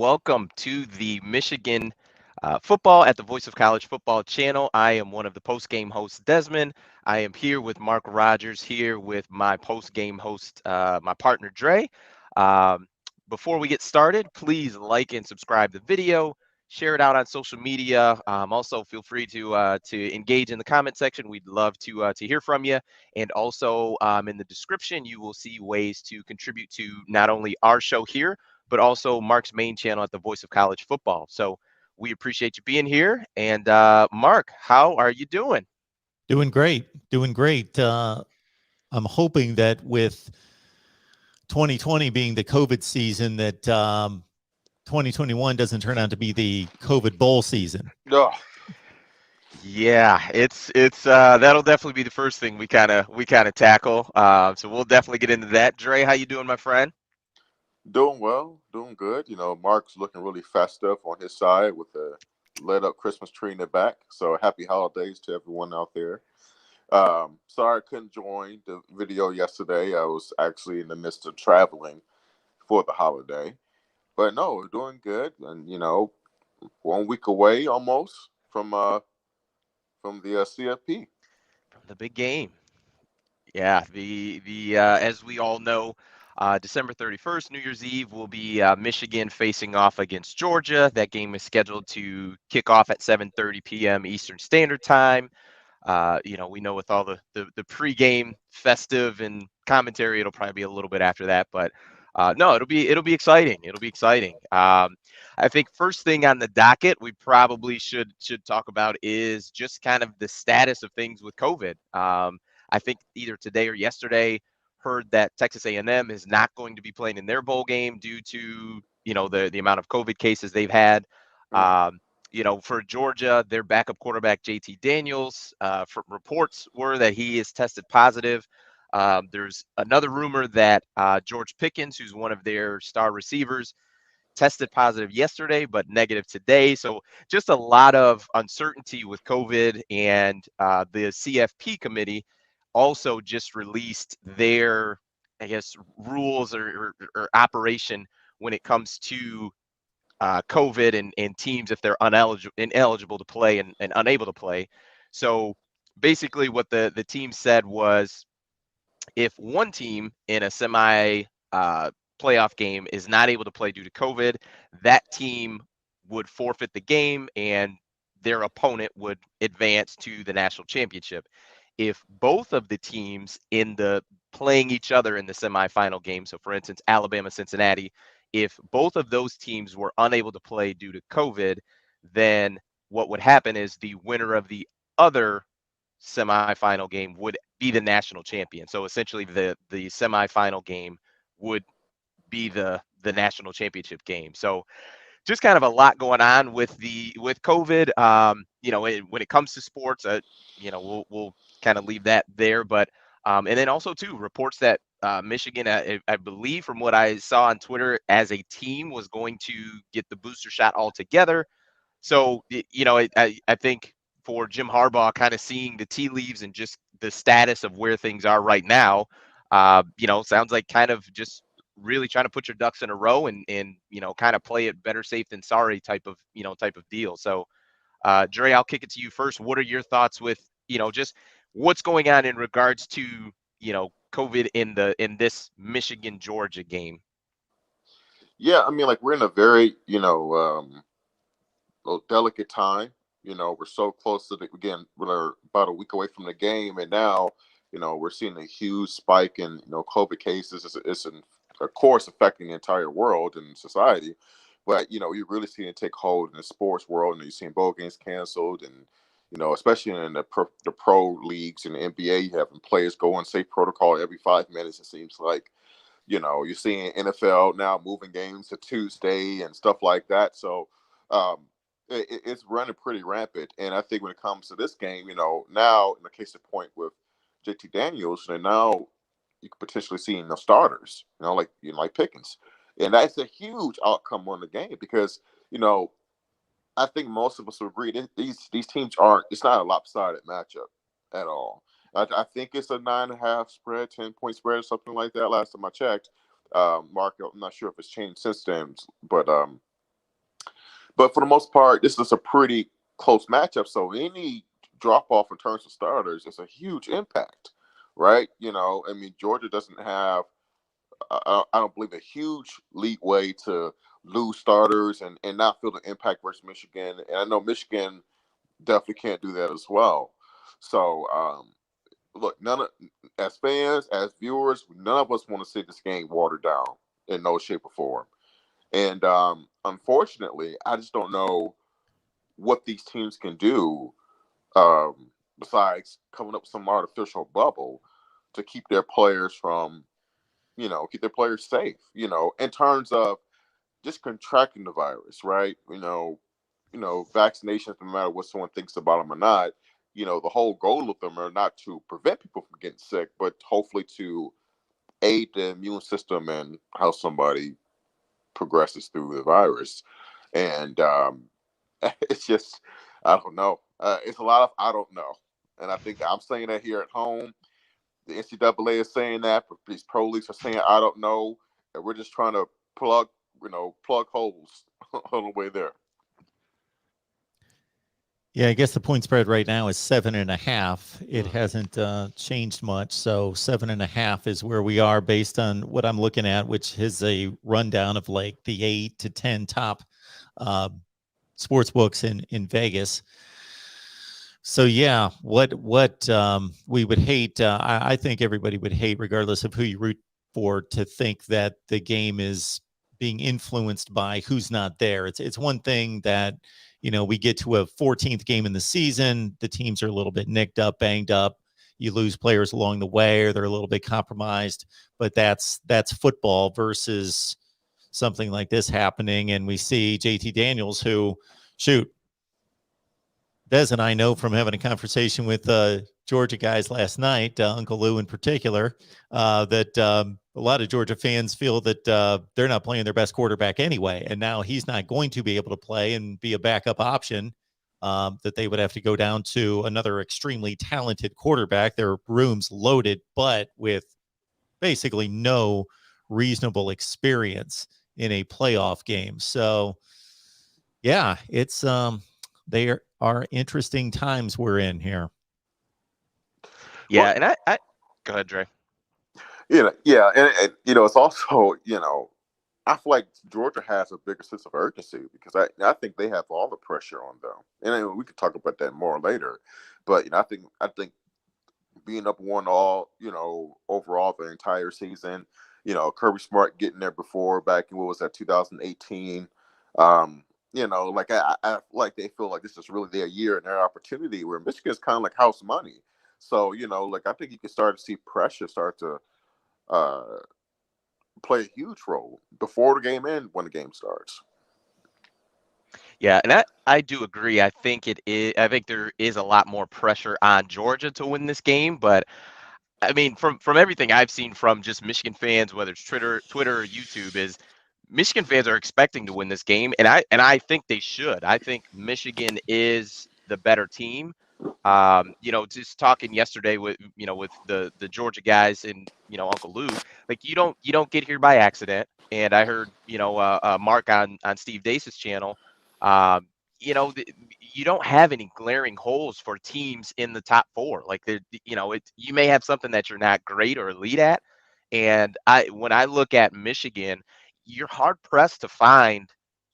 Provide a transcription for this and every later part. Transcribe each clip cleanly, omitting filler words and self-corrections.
welcome to the Michigan Football at the Voice of College Football channel. I am one of the post-game hosts, Desmond. I am here with Mark Rogers, here with my post-game host, my partner, Dre. Um, Before we get started, please like and subscribe the video, share it out on social media. Also, feel free to engage in the comment section. We'd love to hear from you. And also, in the description, you will see ways to contribute to not only our show here, but also Mark's main channel at the Voice of College Football. So we appreciate you being here. And Mark, how are you doing? Doing great. Doing great. I'm hoping that with 2020 being the COVID season, that 2021 doesn't turn out to be the COVID bowl season. Oh, Yeah, it's that'll definitely be the first thing we kind of tackle. So we'll definitely get into that. Dre, how you doing, my friend? doing well, doing good. Mark's looking really festive on his side with the lit up Christmas tree in the back. So happy holidays to everyone out there. Sorry I couldn't join the video yesterday. I was actually in the midst of traveling for the holiday. But no, we're doing good. And 1 week away almost from the CFP. From the big game. Yeah, the as we all know, December 31st, New Year's Eve, will be Michigan facing off against Georgia. That game is scheduled to kick off at 7:30 p.m. Eastern Standard Time. We know with all the pregame festive and commentary, it'll probably be a little bit after that, but no, it'll be exciting. It'll be exciting. I think first thing on the docket we probably should talk about is just kind of the status of things with COVID. I think either today or yesterday heard that Texas A&M is not going to be playing in their bowl game due to the amount of COVID cases they've had. Mm. For Georgia, their backup quarterback, JT Daniels, for reports were that he is tested positive. There's another rumor that George Pickens, who's one of their star receivers, tested positive yesterday, but negative today. So just a lot of uncertainty with COVID. And the CFP committee also just released their, I guess, rules or operation when it comes to COVID and teams if they're ineligible to play and unable to play. So basically, what the team said was if one team in a semi playoff game is not able to play due to COVID, that team would forfeit the game and their opponent would advance to the national championship. If both of the teams in the playing each other in the semifinal game, so for instance, Alabama, Cincinnati, if both of those teams were unable to play due to COVID, then what would happen is the winner of the other semifinal game would be the national champion. So essentially the semifinal game would be the national championship game. So just kind of a lot going on with COVID. When it comes to sports, we'll kind of leave that there. But and then also too reports that Michigan, I believe from what I saw on Twitter, as a team was going to get the booster shot altogether. So I think for Jim Harbaugh, kind of seeing the tea leaves and just the status of where things are right now, sounds like kind of just really trying to put your ducks in a row and kind of play it better safe than sorry type of deal. So Dre, I'll kick it to you first. What are your thoughts with just what's going on in regards to COVID in this Michigan Georgia game? Yeah, I mean, like we're in a very, little delicate time. We're so close to again, we're about a week away from the game, and now, we're seeing a huge spike in, COVID cases. Of course, affecting the entire world and society. But, you're really seeing it take hold in the sports world, and you're seeing bowl games canceled, and, especially in the pro leagues and the NBA, you having players go on safe protocol every 5 minutes, it seems like. You're seeing NFL now moving games to Tuesday and stuff like that. So, um, it's running pretty rampant. And I think when it comes to this game, now in the case of point with JT Daniels, and now you could potentially see starters, like Pickens, and that's a huge outcome on the game because I think most of us will agree that these teams aren't. It's not a lopsided matchup at all. I think it's a 9.5 spread, 10-point spread, or something like that. Last time I checked, Mark, I'm not sure if it's changed since then, but But for the most part, this is a pretty close matchup. So any drop off in terms of starters is a huge impact, right? I mean, Georgia doesn't have, I don't believe, a huge leeway to lose starters and not feel the impact versus Michigan. And I know Michigan definitely can't do that as well. So, look, as fans, as viewers, none of us want to see this game watered down in no shape or form. And unfortunately, I just don't know what these teams can do besides coming up with some artificial bubble to keep their players from, keep their players safe, in terms of just contracting the virus, right? Vaccinations, no matter what someone thinks about them or not, the whole goal of them are not to prevent people from getting sick, but hopefully to aid the immune system and how somebody progresses through the virus. And it's just, I don't know. It's a lot of I don't know. And I think I'm saying that here at home. The NCAA is saying that, but these pro leagues are saying I don't know. And we're just trying to plug holes on the way there. Yeah, I guess the point spread right now is 7.5. It hasn't changed much. So 7.5 is where we are based on what I'm looking at, which is a rundown of like the 8 to 10 top sports books in Vegas. So yeah, what we would hate, I think everybody would hate, regardless of who you root for, to think that the game is being influenced by who's not there. It's one thing that, we get to a 14th game in the season, the teams are a little bit nicked up, banged up. You lose players along the way, or they're a little bit compromised. But that's football versus something like this happening. And we see JT Daniels, who, shoot, Des and I know from having a conversation with Georgia guys last night, Uncle Lou in particular, that a lot of Georgia fans feel that they're not playing their best quarterback anyway. And now he's not going to be able to play and be a backup option, that they would have to go down to another extremely talented quarterback. Their room's loaded, but with basically no reasonable experience in a playoff game. So, yeah, it's they are interesting times we're in here. Yeah, and I go ahead, Dre. Yeah, and it's also, I feel like Georgia has a bigger sense of urgency because I think they have all the pressure on them, and we could talk about that more later. But I think being up 1-all, overall the entire season, Kirby Smart getting there before back in, what was that, 2018. Like I like they feel like this is really their year and their opportunity, where Michigan's kind of like house money. So like I think you can start to see pressure start to play a huge role before the game and when the game starts. Yeah, and I do agree. I think it is. I think there is a lot more pressure on Georgia to win this game, but I mean, from everything I've seen from just Michigan fans, whether it's Twitter or YouTube, is Michigan fans are expecting to win this game, and I think they should. I think Michigan is the better team. Just talking yesterday with with the Georgia guys and Uncle Lou, like you don't get here by accident. And I heard Mark on Steve Dace's channel. Um, you don't have any glaring holes for teams in the top four. Like you may have something that you're not great or elite at. And when I look at Michigan, you're hard pressed to find,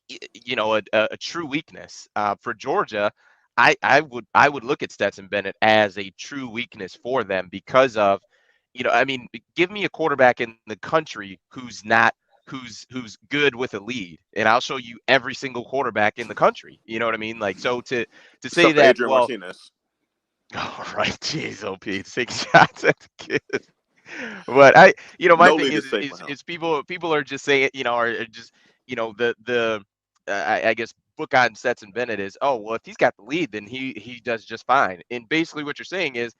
a true weakness. For Georgia, I would look at Stetson Bennett as a true weakness for them because of, I mean, give me a quarterback in the country who's good with a lead, and I'll show you every single quarterback in the country. You know what I mean? Like, so to say Except that, Adrian well, Martinez. all right, jeez, OP, taking shots at the kid. But my No thing lead is is safe for is him. is people are just saying, are just, the I guess book on Stetson Bennett is, oh well, if he's got the lead, then he does just fine. And basically what you're saying is,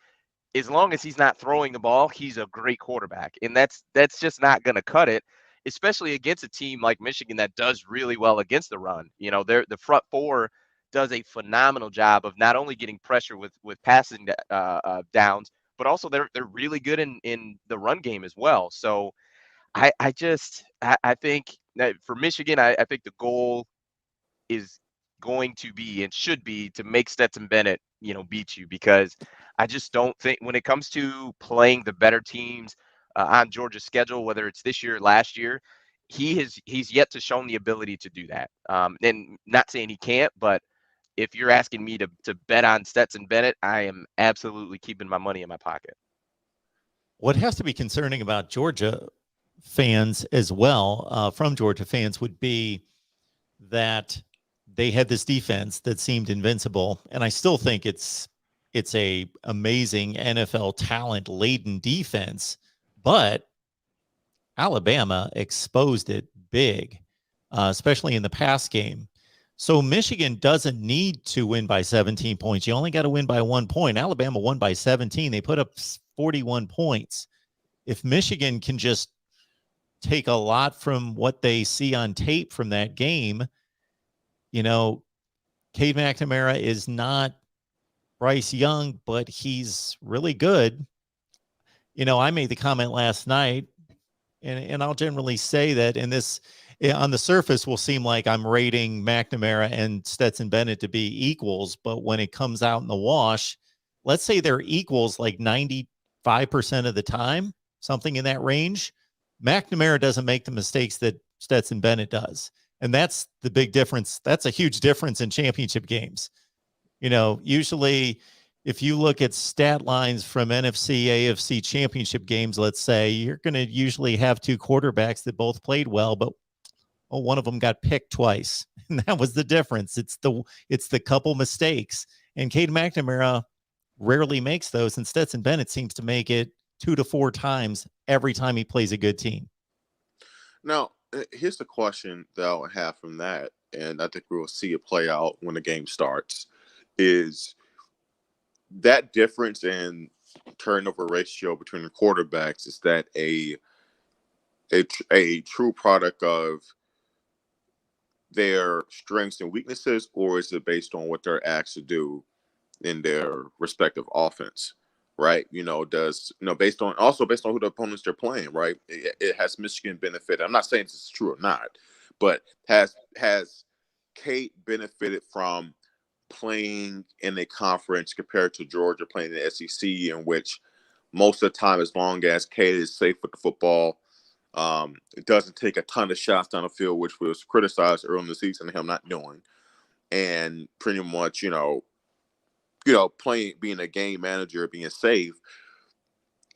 as long as he's not throwing the ball, he's a great quarterback. And that's just not going to cut it, especially against a team like Michigan that does really well against the run. The front four does a phenomenal job of not only getting pressure with passing downs, but also they're really good in the run game as well. So I think that for Michigan, I think the goal is going to be and should be to make Stetson Bennett, beat you, because I just don't think when it comes to playing the better teams on Georgia's schedule, whether it's this year or last year, he's yet to show the ability to do that. And not saying he can't, but if you're asking me to bet on Stetson Bennett, I am absolutely keeping my money in my pocket. What has to be concerning about Georgia fans as well, from Georgia fans, would be that they had this defense that seemed invincible, and I still think it's a amazing NFL talent laden defense, but Alabama exposed it big, especially in the pass game. So Michigan doesn't need to win by 17 points. You only got to win by 1 point. Alabama won by 17. They put up 41 points. If Michigan can just take a lot from what they see on tape from that game, Cade McNamara is not Bryce Young, but he's really good. I made the comment last night, and I'll generally say that in this, on the surface, will seem like I'm rating McNamara and Stetson Bennett to be equals, but when it comes out in the wash, let's say they're equals like 95% of the time, something in that range. McNamara doesn't make the mistakes that Stetson Bennett does. And that's the big difference. That's a huge difference in championship games. Usually if you look at stat lines from NFC, AFC championship games, let's say, you're going to usually have two quarterbacks that both played well, but one of them got picked twice. And that was the difference. It's the couple mistakes. And Cade McNamara rarely makes those. And Stetson Bennett seems to make it 2 to 4 times every time he plays a good team. Now, here's the question that I'll have from that, and I think we'll see it play out when the game starts, is that difference in turnover ratio between the quarterbacks, is that a true product of their strengths and weaknesses, or is it based on what they're asked to do in their respective offense? Right, based on who the opponents they're playing, right? It has Michigan benefited. I'm not saying this is true or not, but has Cade benefited from playing in a conference compared to Georgia playing in the SEC, in which most of the time, as long as Cade is safe with the football, it doesn't take a ton of shots down the field, which was criticized early in the season, him not doing, and pretty much, playing, being a game manager, being safe,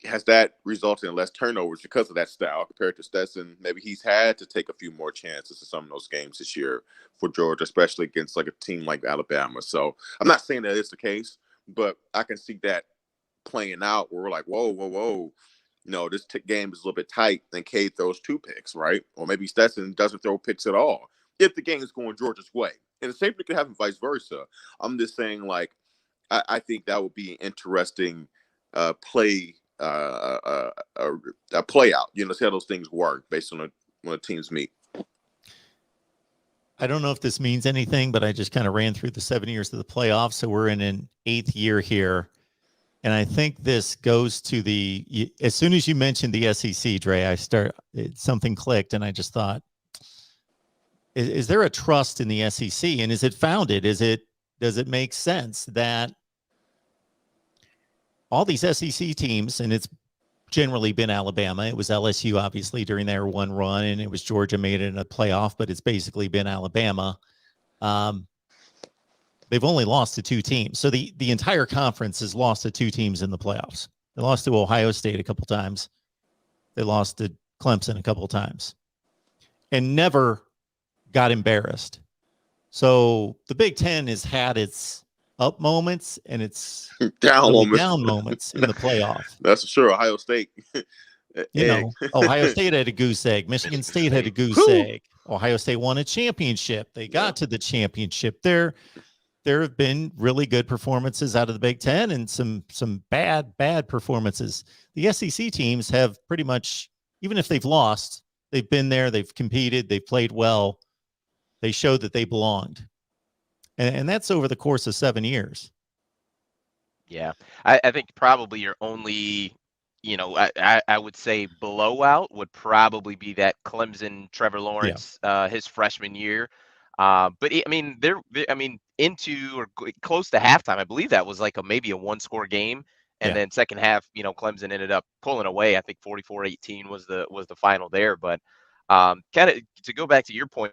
has that resulted in less turnovers because of that style compared to Stetson? Maybe he's had to take a few more chances in some of those games this year for Georgia, especially against like a team like Alabama. So I'm not saying that it's the case, but I can see that playing out where we're like, whoa. This game is a little bit tight. Then Cade throws 2 picks, right? Or maybe Stetson doesn't throw picks at all if the game is going Georgia's way. And the same thing could happen vice versa. I'm just saying, like, I think that would be an interesting play out. See how those things work based on when the teams meet. I don't know if this means anything, but I just kind of ran through the 7 years of the playoffs. So we're in an 8th year here. And I think this goes to as soon as you mentioned the SEC, Dre, something clicked, and I just thought, is there a trust in the SEC? And is it founded? Does it make sense that all these SEC teams, and it's generally been Alabama, it was LSU obviously during their one run, and it was Georgia made it in a playoff, but it's basically been Alabama. They've only lost to 2 teams. So the entire conference has lost to 2 teams in the playoffs. They lost to Ohio State a couple times. They lost to Clemson a couple times and never got embarrassed. So the Big Ten has had its up moments and its down moments in the playoff. That's for sure. Ohio State. Ohio State had a goose egg. Michigan State had a goose egg. Ohio State won a championship. They got to the championship. There have been really good performances out of the Big Ten and some bad performances. The SEC teams have pretty much, even if they've lost, they've been there, they've competed, they've played well. They showed that they belonged. And that's over the course of 7 years. Yeah, I think probably your only, I would say blowout would probably be that Clemson Trevor Lawrence, his freshman year. I mean, I mean, into or close to halftime, I believe that was like maybe a one-score game, and Yeah. then second half, Clemson ended up pulling away. I think 44-18 was the final there. But kind of to go back to your point,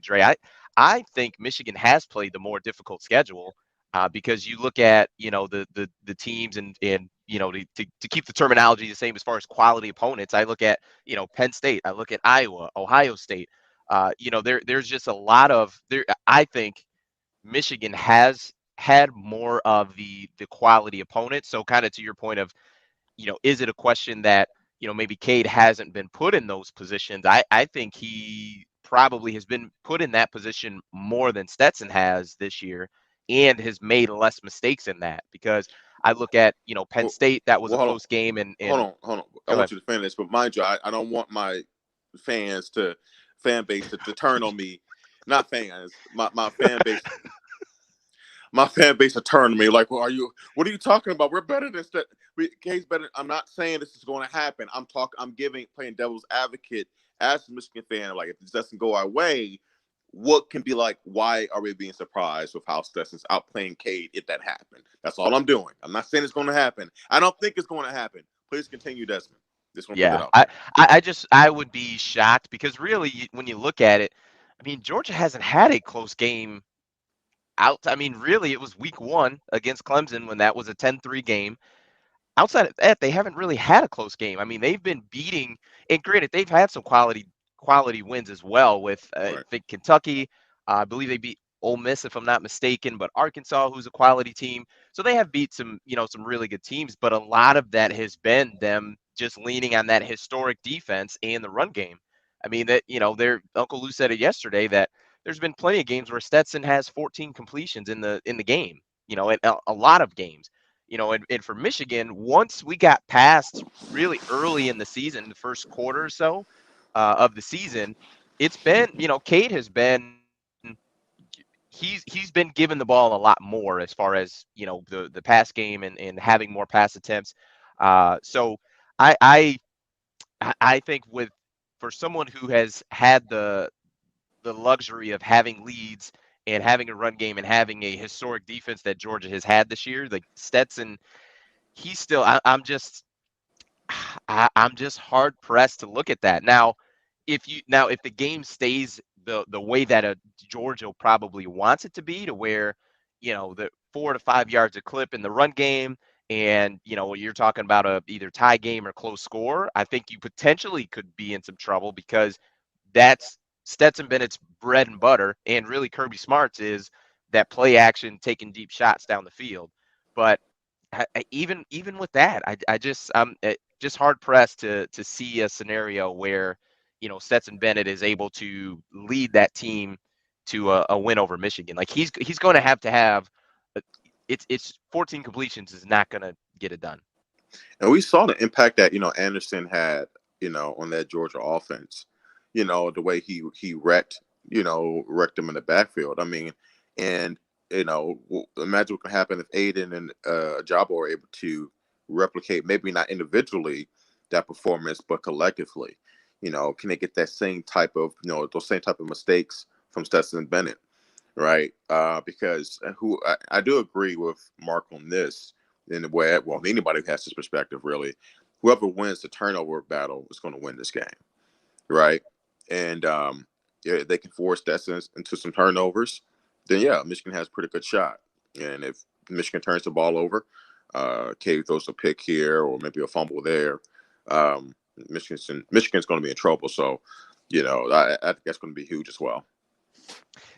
Dre, I think Michigan has played the more difficult schedule because you look at the teams and to keep the terminology the same as far as quality opponents. I look at Penn State, I look at Iowa, Ohio State. There's just a lot of there. I think Michigan has had more of the quality opponents. So kind of to your point of is it a question that, maybe Cade hasn't been put in those positions? I think he probably has been put in that position more than Stetson has this year and has made less mistakes in that because I look at, Penn Well, State, that was a well, hold on, close game and hold on. I go want ahead. you to finish, but mind you, I don't want my fan base to turn on me. Not fans, my fan base. My fan base to turn on me like, well, what are you talking about? We're better than Cade's better. I'm not saying this is going to happen. I'm playing devil's advocate as a Michigan fan. Like, if this doesn't go our way, what can be like? Why are we being surprised with how Stetson's outplaying Cade if that happened? That's all I'm doing. I'm not saying it's going to happen. I don't think it's going to happen. Please continue, Desmond. Just want to put that Yeah, out I, there. I I just I would be shocked because really, when you look at it, I mean, Georgia hasn't had a close game out. I mean, really, it was week one against Clemson when that was a 10-3 game. Outside of that, they haven't really had a close game. I mean, they've been beating, and granted, they've had some quality wins as well with I Right. think Kentucky. I believe they beat Ole Miss if I'm not mistaken, but Arkansas, who's a quality team. So they have beat some really good teams, but a lot of that has been them just leaning on that historic defense and the run game. I mean that their Uncle Lou said it yesterday that there's been plenty of games where Stetson has 14 completions in the game. And a lot of games and for Michigan, once we got past really early in the season, the first quarter or so of the season, it's been, Cade has been he's been given the ball a lot more as far as the pass game and having more pass attempts. So I I I think with for someone who has had the luxury of having leads and having a run game and having a historic defense that Georgia has had this year, like Stetson he's still I'm just hard pressed to look at that. If the game stays the way that a Georgia probably wants it to be, to where the 4 to 5 yards a clip in the run game, and you're talking about a either tie game or close score, I think you potentially could be in some trouble because that's Stetson Bennett's bread and butter, and really Kirby Smart's is that play action, taking deep shots down the field. But even with that, I just I'm just hard pressed to see a scenario where Stetson Bennett is able to lead that team to a win over Michigan. Like he's going to have uh, it's 14 completions is not going to get it done. And we saw the impact that Anderson had on that Georgia offense. The way he wrecked them in the backfield. I mean, and imagine what can happen if Aiden and Jabo are able to replicate, maybe not individually that performance, but collectively. Can they get that same type of those same type of mistakes from Stetson Bennett, right? Because I do agree with Mark on this in the way, well, anybody who has this perspective, really, whoever wins the turnover battle is going to win this game, right? And yeah, they can force Stetson into some turnovers, then yeah, Michigan has a pretty good shot. And if Michigan turns the ball over, Cade throws a pick here or maybe a fumble there, Michigan's going to be in trouble. So, I think that's going to be huge as well.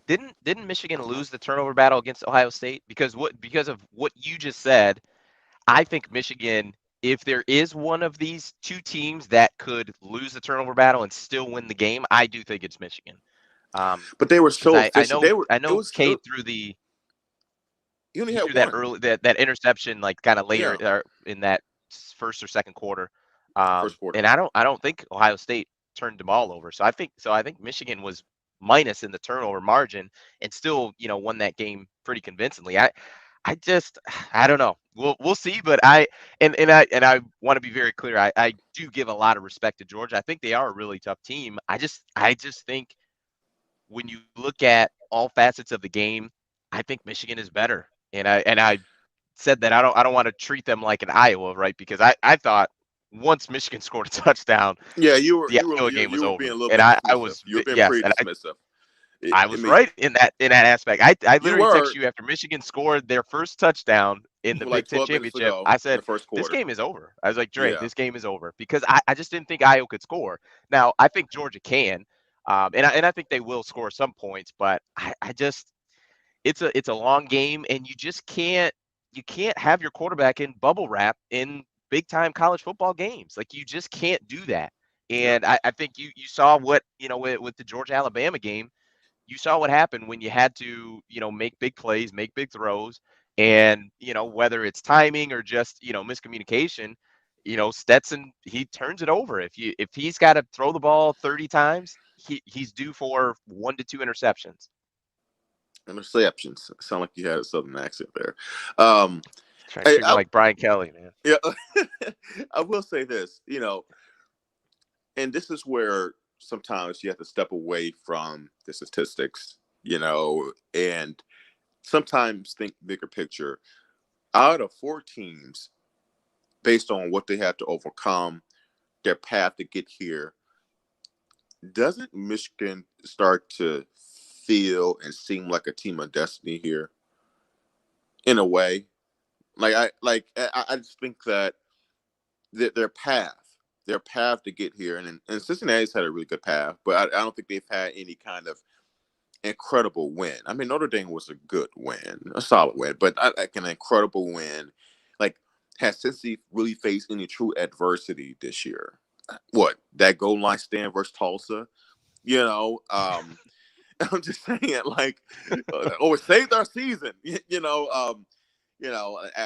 Didn't Michigan lose the turnover battle against Ohio State because of what you just said? I think Michigan, if there is one of these two teams that could lose the turnover battle and still win the game, I do think it's Michigan. But they were Because so I efficient. know They were. I It know was. Cade threw the You only he had threw that one. early that interception like kind of later Yeah, in that first or second quarter. first quarter. And I don't think Ohio State turned the ball over. So I think Michigan was minus in the turnover margin and still, won that game pretty convincingly. I just I don't know. We'll see, but I want to be very clear. I do give a lot of respect to Georgia. I think they are a really tough team. I just think when you look at all facets of the game, I think Michigan is better. And I said that I don't want to treat them like an Iowa, right? Because I thought once Michigan scored a touchdown, Yeah, you were the you were Iowa you, game was you were being a over. little And bit I dismissive. was You were being yes, pretty and dismissive. I I was mean, right in that aspect. I you literally were texted you after Michigan scored their first touchdown in the like Big Ten 12 minutes championship. ago I in the said, first this quarter. game is over. I was like, Dre, Yeah, this game is over because I just didn't think Iowa could score. Now I think Georgia can, and I think they will score some points, but I just it's a long game, and you can't have your quarterback in bubble wrap in big time college football games. Like you just can't do that. yeah. And I think you saw what with the Georgia Alabama game, you saw what happened when you had to make big plays, make big throws, and whether it's timing or just miscommunication. Stetson, he turns it over. If he's got to throw the ball 30 times, he's due for 1 to 2 interceptions. Interceptions. Sound like you had a southern accent there. Um, Trying to treat me like Brian Kelly, man. yeah, I will say this. And this is where sometimes you have to step away from the statistics. And sometimes think bigger picture. Out of 4 teams, based on what they have to overcome, their path to get here, doesn't Michigan start to feel and seem like a team of destiny here? In a way, I just think that their path to get here, and Cincinnati's had a really good path, but I don't think they've had any kind of incredible win. I mean, Notre Dame was a good win, a solid win, but like an incredible win. Like, has Cincy really faced any true adversity this year? What, that goal line stand versus Tulsa? I'm just saying, like, it saved our season.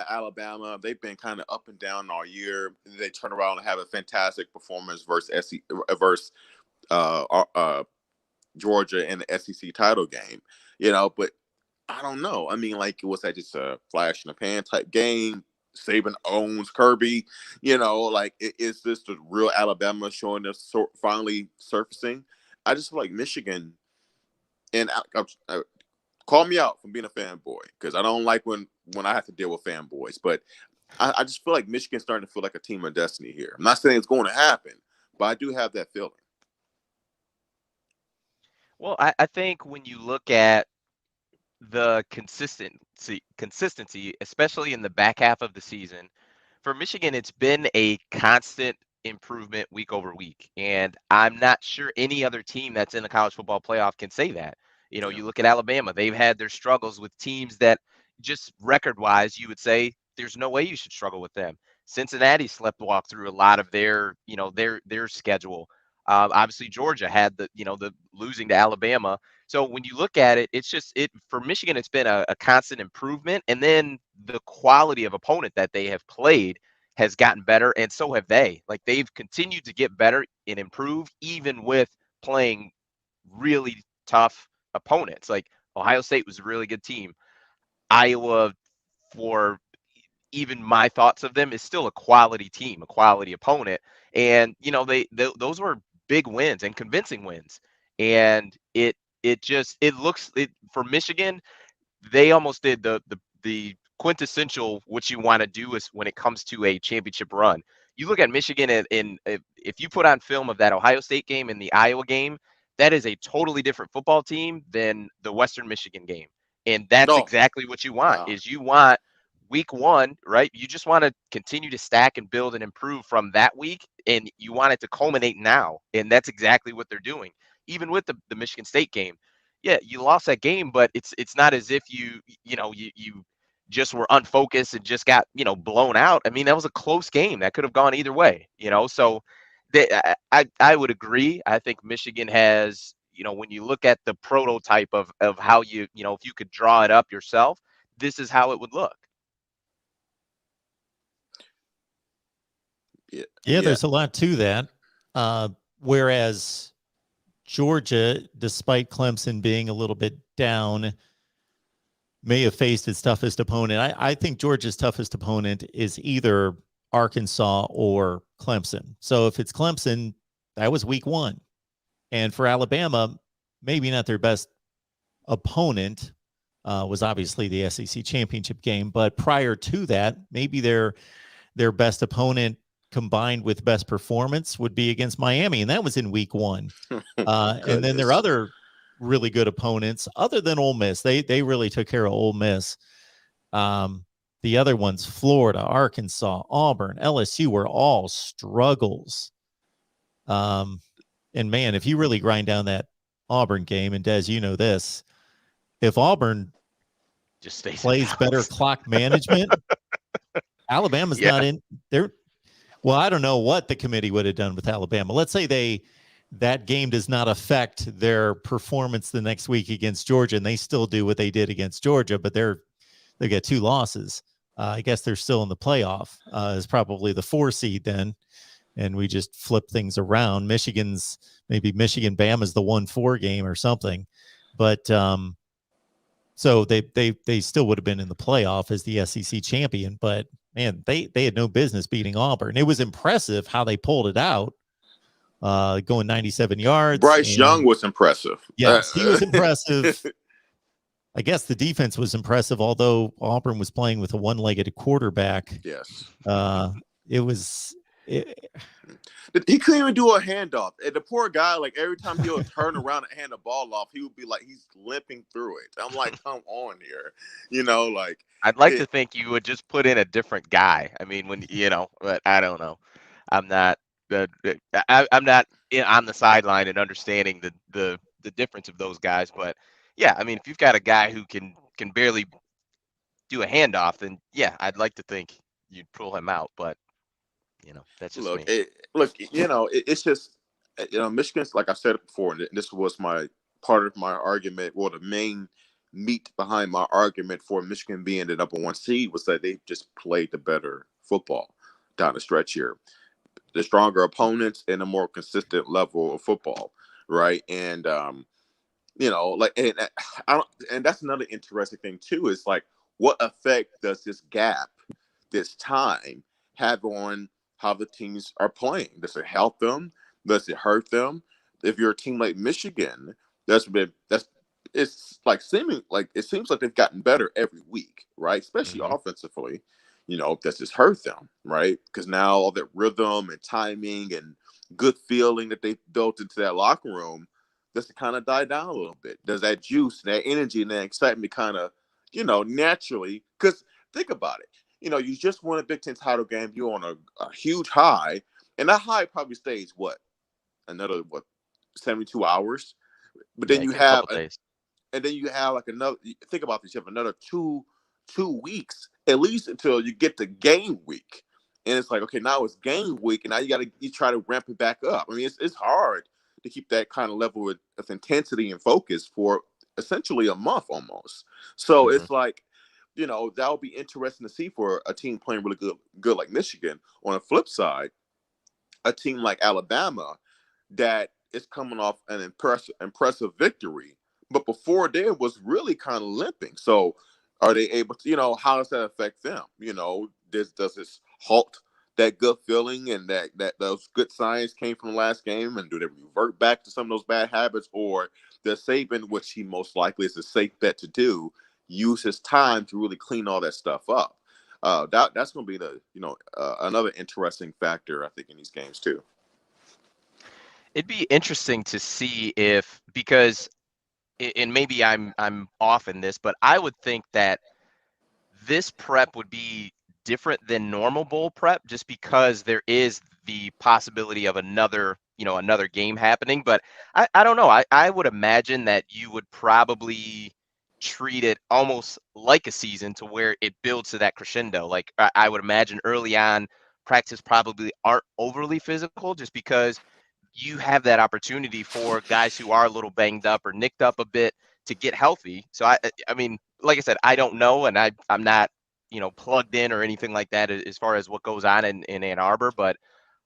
Alabama, they've been kind of up and down all year. They turn around and have a fantastic performance versus Georgia in the SEC title game. But I don't know. I mean, like, was that just a flash in the pan type game? Saban owns Kirby. Like, is this the real Alabama showing us finally surfacing? I just feel like Michigan, and call me out from being a fanboy because I don't like when I have to deal with fanboys. But I just feel like Michigan's starting to feel like a team of destiny here. I'm not saying it's going to happen, but I do have that feeling. Well, I think when you look at the consistency, especially in the back half of the season, for Michigan, it's been a constant improvement week over week. And I'm not sure any other team that's in the college football playoff can say that. Yeah. You look at Alabama, they've had their struggles with teams that just record wise, you would say there's no way you should struggle with them. Cincinnati slept walk through a lot of their schedule. Obviously, Georgia had the losing to Alabama. So when you look at it, it's just for Michigan, it's been a constant improvement, and then the quality of opponent that they have played has gotten better, and so have they. Like they've continued to get better and improve, even with playing really tough opponents. Like Ohio State was a really good team. Iowa, for even my thoughts of them, is still a quality team, a quality opponent, and those were big wins and convincing wins, and it looks for Michigan, they almost did the quintessential what you want to do is when it comes to a championship run. You look at Michigan, and if you put on film of that Ohio State game and the Iowa game, that is a totally different football team than the Western Michigan game. And that's No. exactly what you want Wow. is you want week one, right? You just want to continue to stack and build and improve from that week, and you want it to culminate now. And that's exactly what they're doing. Even with the Michigan State game, yeah, you lost that game, but it's not as if you just were unfocused and just got blown out. I mean, that was a close game that could have gone either way. So I would agree. I think Michigan has when you look at the prototype of how if you could draw it up yourself, this is how it would look. Yeah, there's a lot to that. Whereas Georgia, despite Clemson being a little bit down, may have faced its toughest opponent. I think Georgia's toughest opponent is either Arkansas or Clemson. So if it's Clemson, that was week one. And for Alabama, maybe not their best opponent, was obviously the SEC championship game, but prior to that, maybe their best opponent combined with best performance would be against Miami, and that was in week 1. And then their other really good opponents, other than Ole Miss, they really took care of Ole Miss. The other ones, Florida, Arkansas, Auburn, LSU, were all struggles. And man, if you really grind down that Auburn game, and Des, you know this, if Auburn just plays better clock management, Alabama's not in there. Well, I don't know what the committee would have done with Alabama. Let's say that game does not affect their performance the next week against Georgia, and they still do what they did against Georgia, but they get 2 losses. I guess they're still in the playoff. Is probably the 4 seed then, and we just flip things around. Michigan Bama's the 1-4 game or something, but so they still would have been in the playoff as the SEC champion. But man, they had no business beating Auburn. It was impressive how they pulled it out, going 97 yards. Bryce Young was impressive. Yes, he was impressive. I guess the defense was impressive, although Auburn was playing with a one-legged quarterback. Yes. He couldn't even do a handoff. And the poor guy, like every time he would turn around and hand the ball off, he would be like, he's limping through it. I'm like, come on here. Like. I'd like to think you would just put in a different guy. I mean, but I don't know. I'm not I'm not on the sideline and understanding the difference of those guys. But yeah, I mean, if you've got a guy who can barely do a handoff, then yeah, I'd like to think you'd pull him out. But that's just me. It's just Michigan's, like I said it before, and this was my part of my argument. Well, the main meat behind my argument for Michigan being the number 1 seed was that they just played the better football down the stretch here. The stronger opponents and a more consistent level of football, right? And and that's another interesting thing too, is like, what effect does this gap, this time, have on how the teams are playing? Does it help them? Does it hurt them? If you're a team like Michigan, it's like it seems like they've gotten better every week, right? Especially offensively. Does this hurt them, right? Because now all that rhythm and timing and good feeling that they built into that locker room, does it kind of die down a little bit? Does that juice, that energy, and that excitement kind of, naturally? Because think about it. You just won a Big Ten title game. You're on a huge high, and that high probably stays another 72 hours. But then you have, and then you have like another. Think about this. You have another two weeks at least until you get to game week, and it's like, okay, now it's game week, and now you try to ramp it back up. I mean, it's hard to keep that kind of level of intensity and focus for essentially a month almost. So it's like, that would be interesting to see for a team playing really good like Michigan. On the flip side, a team like Alabama that is coming off an impressive victory, but before then was really kind of limping. So are they able to, how does that affect them? Does this halt that good feeling and that those good signs came from the last game, and do they revert back to some of those bad habits? Or does Saban, which he most likely is a safe bet to do, use his time to really clean all that stuff up? That's going to be another interesting factor, I think, in these games too. It'd be interesting to see because and maybe I'm off in this, but I would think that this prep would be different than normal bowl prep, just because there is the possibility of another game happening. But I don't know. I would imagine that you would probably treat it almost like a season, to where it builds to that crescendo. Like I would imagine early on, practice probably aren't overly physical, just because you have that opportunity for guys who are a little banged up or nicked up a bit to get healthy. So I mean, like I said, I don't know, and I'm not, plugged in or anything like that as far as what goes on in Ann Arbor, but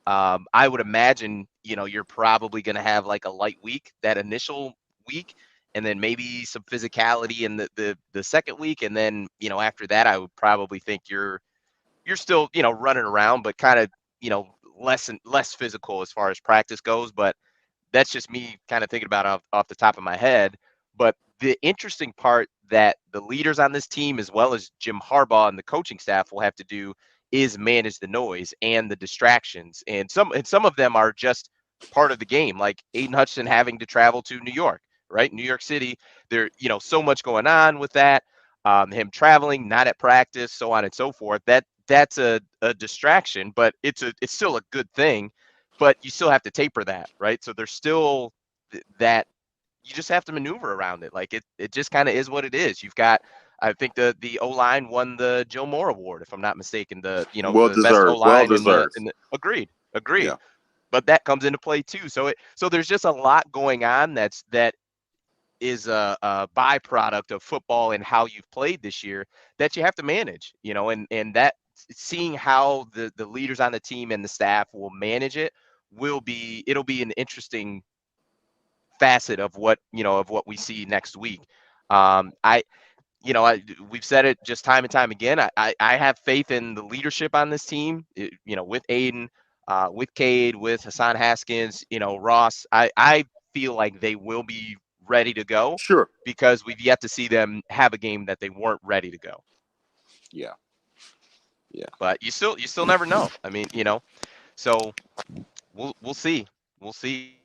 I would imagine, you're probably going to have like a light week, that initial week, and then maybe some physicality in the second week. And then, after that, I would probably think you're still, running around, but kind of, less physical as far as practice goes. But that's just me kind of thinking about it off the top of my head. But the interesting part that the leaders on this team, as well as Jim Harbaugh and the coaching staff, will have to do is manage the noise and the distractions. And some of them are just part of the game, like Aiden Hutchinson having to travel to New York, right? New York City. There, so much going on with that. Him traveling, not at practice, so on and so forth. That's a distraction, but it's still a good thing. But you still have to taper that, right? So there's still that you just have to maneuver around it. Like it just kind of is what it is. You've got, I think the O line won the Joe Moore Award, if I'm not mistaken. Well The best O deserved. Well line deserved. agreed. Yeah. But that comes into play too. So there's just a lot going on that is a byproduct of football and how you've played this year that you have to manage. And that seeing how the leaders on the team and the staff will manage it it'll be an interesting facet of what we see next week. I we've said it just time and time again. I have faith in the leadership on this team. With Aiden, with Cade, with Hassan Haskins, Ross. I feel like they will be ready to go Sure. because we've yet to see them have a game that they weren't ready to go. Yeah. Yeah. But you still never know. I mean, so we'll see. We'll see.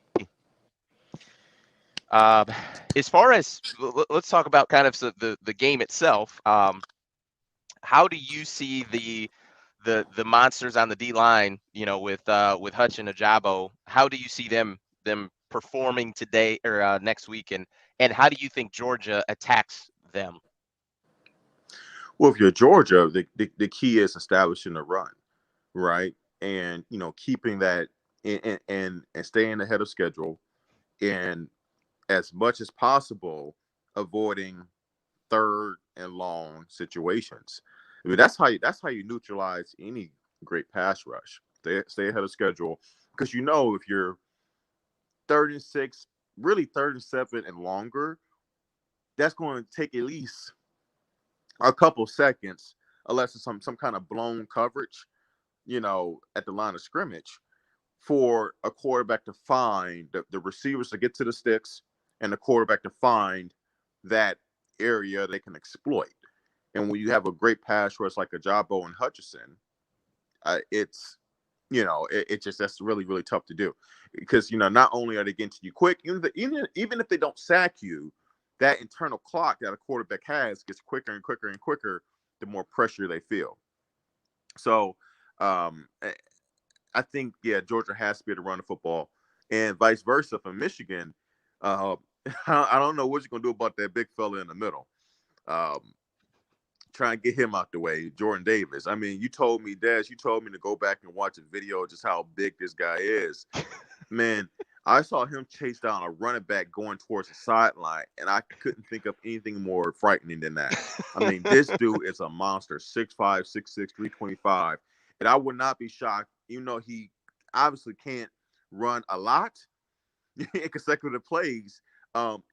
As far as let's talk about kind of the game itself. How do you see the monsters on the D line? With Hutch and Ajabo. How do you see them performing today or next week, and how do you think Georgia attacks them? Well, if you're Georgia, the key is establishing the run, right? And keeping that and staying ahead of schedule, and as much as possible avoiding third and long situations. I mean, that's how you neutralize any great pass rush. Stay ahead of schedule, because if you're third and six, really third and seven and longer, that's going to take at least a couple seconds, unless it's some kind of blown coverage, at the line of scrimmage, for a quarterback to find the receivers to get to the sticks, and the quarterback to find that area they can exploit. And when you have a great pass rush like Ajabo and Hutchinson, it's it just, that's really really tough to do, because not only are they getting to you quick, even if they don't sack you, that internal clock that a quarterback has gets quicker and quicker and quicker the more pressure they feel. So I think, yeah, Georgia has to be able to run the football, and vice versa for Michigan. Uh, I don't know what you're gonna do about that big fella in the middle. Um, Try and get him out the way, Jordan Davis. I mean, you told me to go back and watch a video of just how big this guy is. Man, I saw him chase down a running back going towards the sideline, and I couldn't think of anything more frightening than that. I mean, this dude is a monster, 6'5", 6'6", 325. And I would not be shocked, even though he obviously can't run a lot in consecutive plays.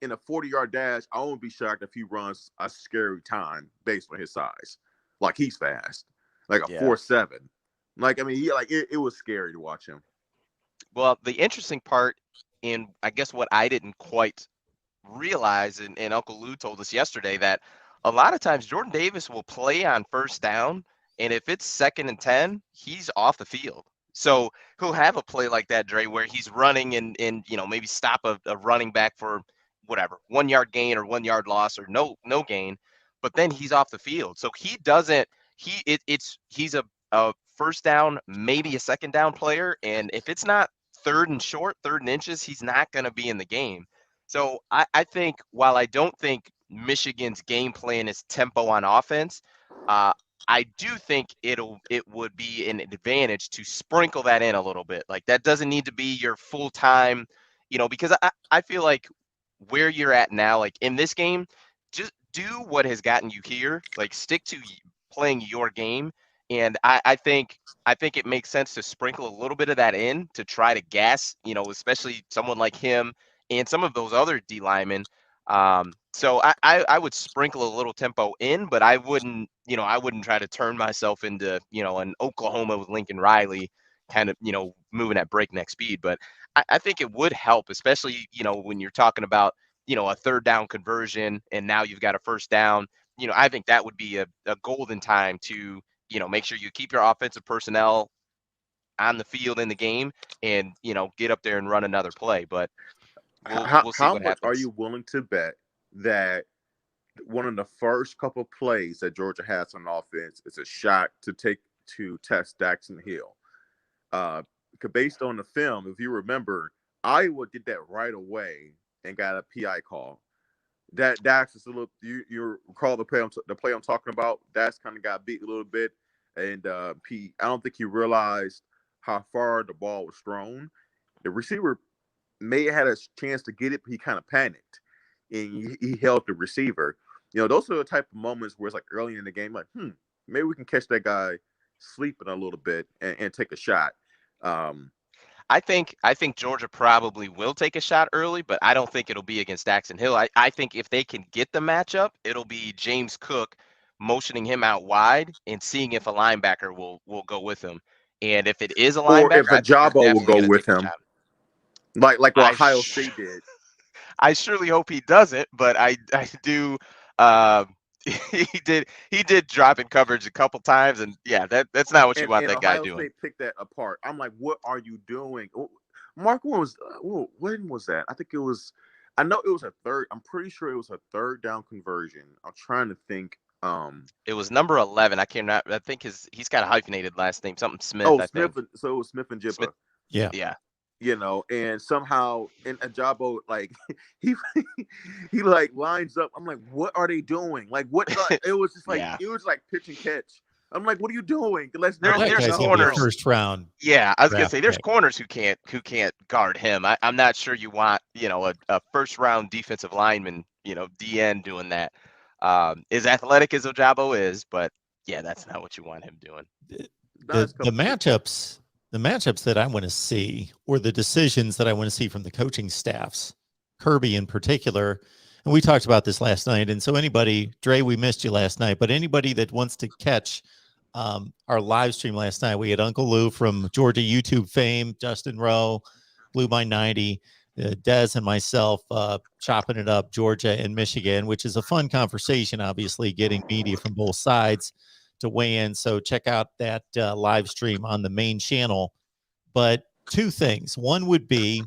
In a 40-yard dash, I won't be shocked if he runs a scary time based on his size. Like, he's fast, like a Yeah. 4.7. Like, I mean, it was scary to watch him. Well, the interesting part, and I guess what I didn't quite realize, and Uncle Lou told us yesterday, that a lot of times Jordan Davis will play on first down, and if it's 2nd and 10, he's off the field. So he'll have a play like that, Dre, where he's running and maybe stop a running back for whatever, 1 yard gain or 1 yard loss or no gain, but then he's off the field. So he doesn't he's a first down, maybe a second down player, and if it's not third and short, 3rd and inches, he's not going to be in the game. So I think, while I don't think Michigan's game plan is tempo on offense, I do think it would be an advantage to sprinkle that in a little bit. Like, that doesn't need to be your full time, because I feel like where you're at now, like in this game, just do what has gotten you here. Like, stick to playing your game, and I think it makes sense to sprinkle a little bit of that in to try to gas, especially someone like him and some of those other D linemen. So I would sprinkle a little tempo in, but I wouldn't try to turn myself into, an Oklahoma with Lincoln Riley, kind of, moving at breakneck speed. But I think it would help, especially, when you're talking about, a third down conversion and now you've got a first down. I think that would be a golden time to, make sure you keep your offensive personnel on the field in the game and, get up there and run another play. But we'll see How what much are happens. you willing to bet that one of the first couple plays that Georgia has on offense is a shot to test Daxton Hill? Based on the film, if you remember, Iowa did that right away and got a PI call. That Dax is a little. You recall the play I'm talking about? Dax kind of got beat a little bit, and I don't think he realized how far the ball was thrown. The receiver may have had a chance to get it, but he kind of panicked and he held the receiver. Those are the type of moments where it's like early in the game, like, maybe we can catch that guy sleeping a little bit and take a shot. I think Georgia probably will take a shot early, but I don't think it'll be against Daxton Hill. I think if they can get the matchup, it'll be James Cook motioning him out wide and seeing if a linebacker will go with him. And if it is a Or linebacker, if I a think they're Jabo will definitely go going to with take a him, shot. like what I Ohio sh- State did. I surely hope he doesn't, but I do. Uh, he did drop in coverage a couple times, and yeah, that's not what you want And that guy Ohio doing. State picked that apart. I'm like, what are you doing? Mark, when was that? I think it was. I know it was a third. I'm pretty sure it was a third down conversion. I'm trying to think. It was number 11. I can't. I think he's got a hyphenated last name, something Smith. I Smith. think So it was Smith and Smith. Jibba. Yeah. Yeah. And somehow in Ajabo, like he he like lines up. I'm like, what are they doing? Like what? It was just like Yeah. it was like pitch and catch. I'm like, what are you doing? Let's There- not That there's guy's going to be a corners. first round Yeah, I was gonna draft say there's pick. corners who can't guard him. I'm not sure you want a first round defensive lineman DN doing that. As athletic as Ojabo is, but yeah, that's not what you want him doing. The matchups that I want to see, or the decisions that I want to see from the coaching staffs, Kirby in particular, and we talked about this last night. And so anybody, Dre, we missed you last night, but anybody that wants to catch our live stream last night, we had Uncle Lou from Georgia YouTube fame, Justin Rowe, Blue by 90, Des and myself chopping it up, Georgia and Michigan, which is a fun conversation, obviously, getting media from both sides to weigh in. So check out that live stream on the main channel. But two things. One would be,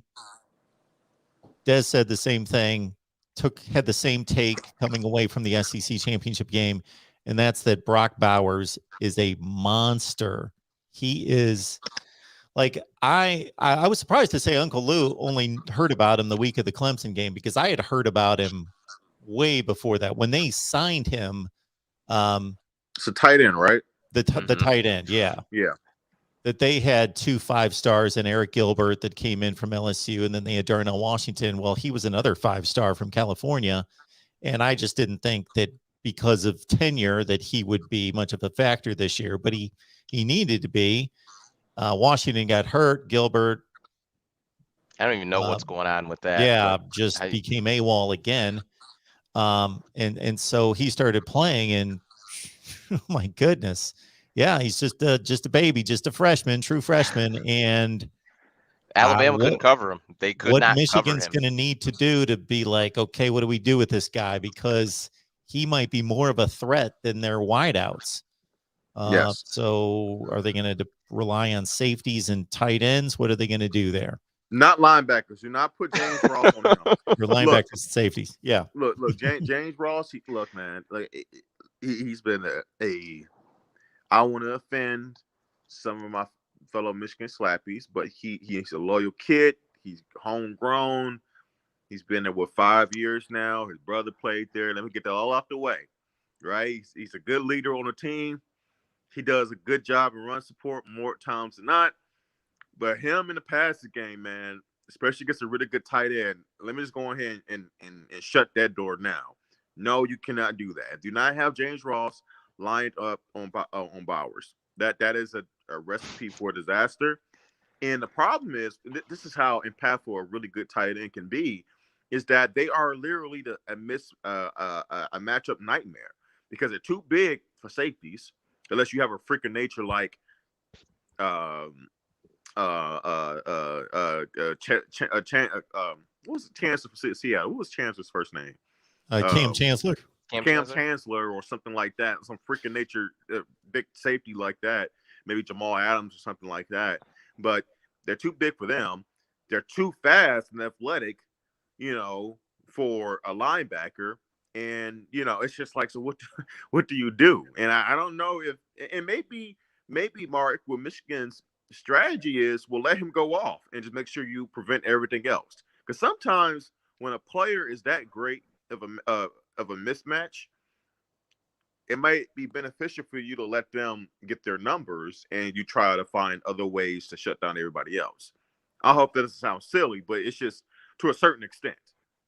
Des said the same thing, had the same take coming away from the SEC championship game, and that's that Brock Bowers is a monster. He is like, I was surprised to say Uncle Lou only heard about him the week of the Clemson game, because I had heard about him way before that. When they signed him, it's a tight end, right? the tight end, yeah. That they had 2 5-stars, and Eric Gilbert that came in from LSU, and then they had Darnell Washington. Well, he was another 5-star from California, and I just didn't think that because of tenure that he would be much of a factor this year, but he needed to be. Washington got hurt. Gilbert, I don't even know what's going on with that. yeah, just became AWOL again. And so he started playing, and oh my goodness. Yeah, he's just a baby, just a freshman, true freshman. And Alabama couldn't cover him. They could what not Michigan's cover him. going to need to do to be like, okay, what do we do with this guy? Because he might be more of a threat than their wideouts. Yes. So are they going to rely on safeties and tight ends? What are they going to do there? Not linebackers. Do not put James Ross on him. Your linebackers and safeties. Yeah. Look, James Ross. Look, man. Like he's been I want to offend some of my fellow Michigan slappies, but he's a loyal kid. He's homegrown. He's been there for 5 years now. His brother played there. Let me get that all out the way, right? He's a good leader on the team. He does a good job in run support more times than not. But him in the passing game, man, especially against a really good tight end, let me just go ahead and shut that door now. No, you cannot do that. Do not have James Ross lined up on Bowers. That is a recipe for disaster. And the problem is, this is how impactful a really good tight end can be, is that they are literally a matchup nightmare because they're too big for safeties, unless you have a freak of nature like what was the Chancellor for Seattle? What was Chancellor's first name? Cam Chancellor. Cam Chancellor or something like that. Some freaking nature big safety like that. Maybe Jamal Adams or something like that. But they're too big for them. They're too fast and athletic, for a linebacker. And it's just like, so what do you do? And I don't know if, and maybe Mark, what Michigan's strategy is, we'll let him go off and just make sure you prevent everything else. Because sometimes when a player is that great of a mismatch, it might be beneficial for you to let them get their numbers and you try to find other ways to shut down everybody else. I hope that doesn't sound silly, but it's just to a certain extent.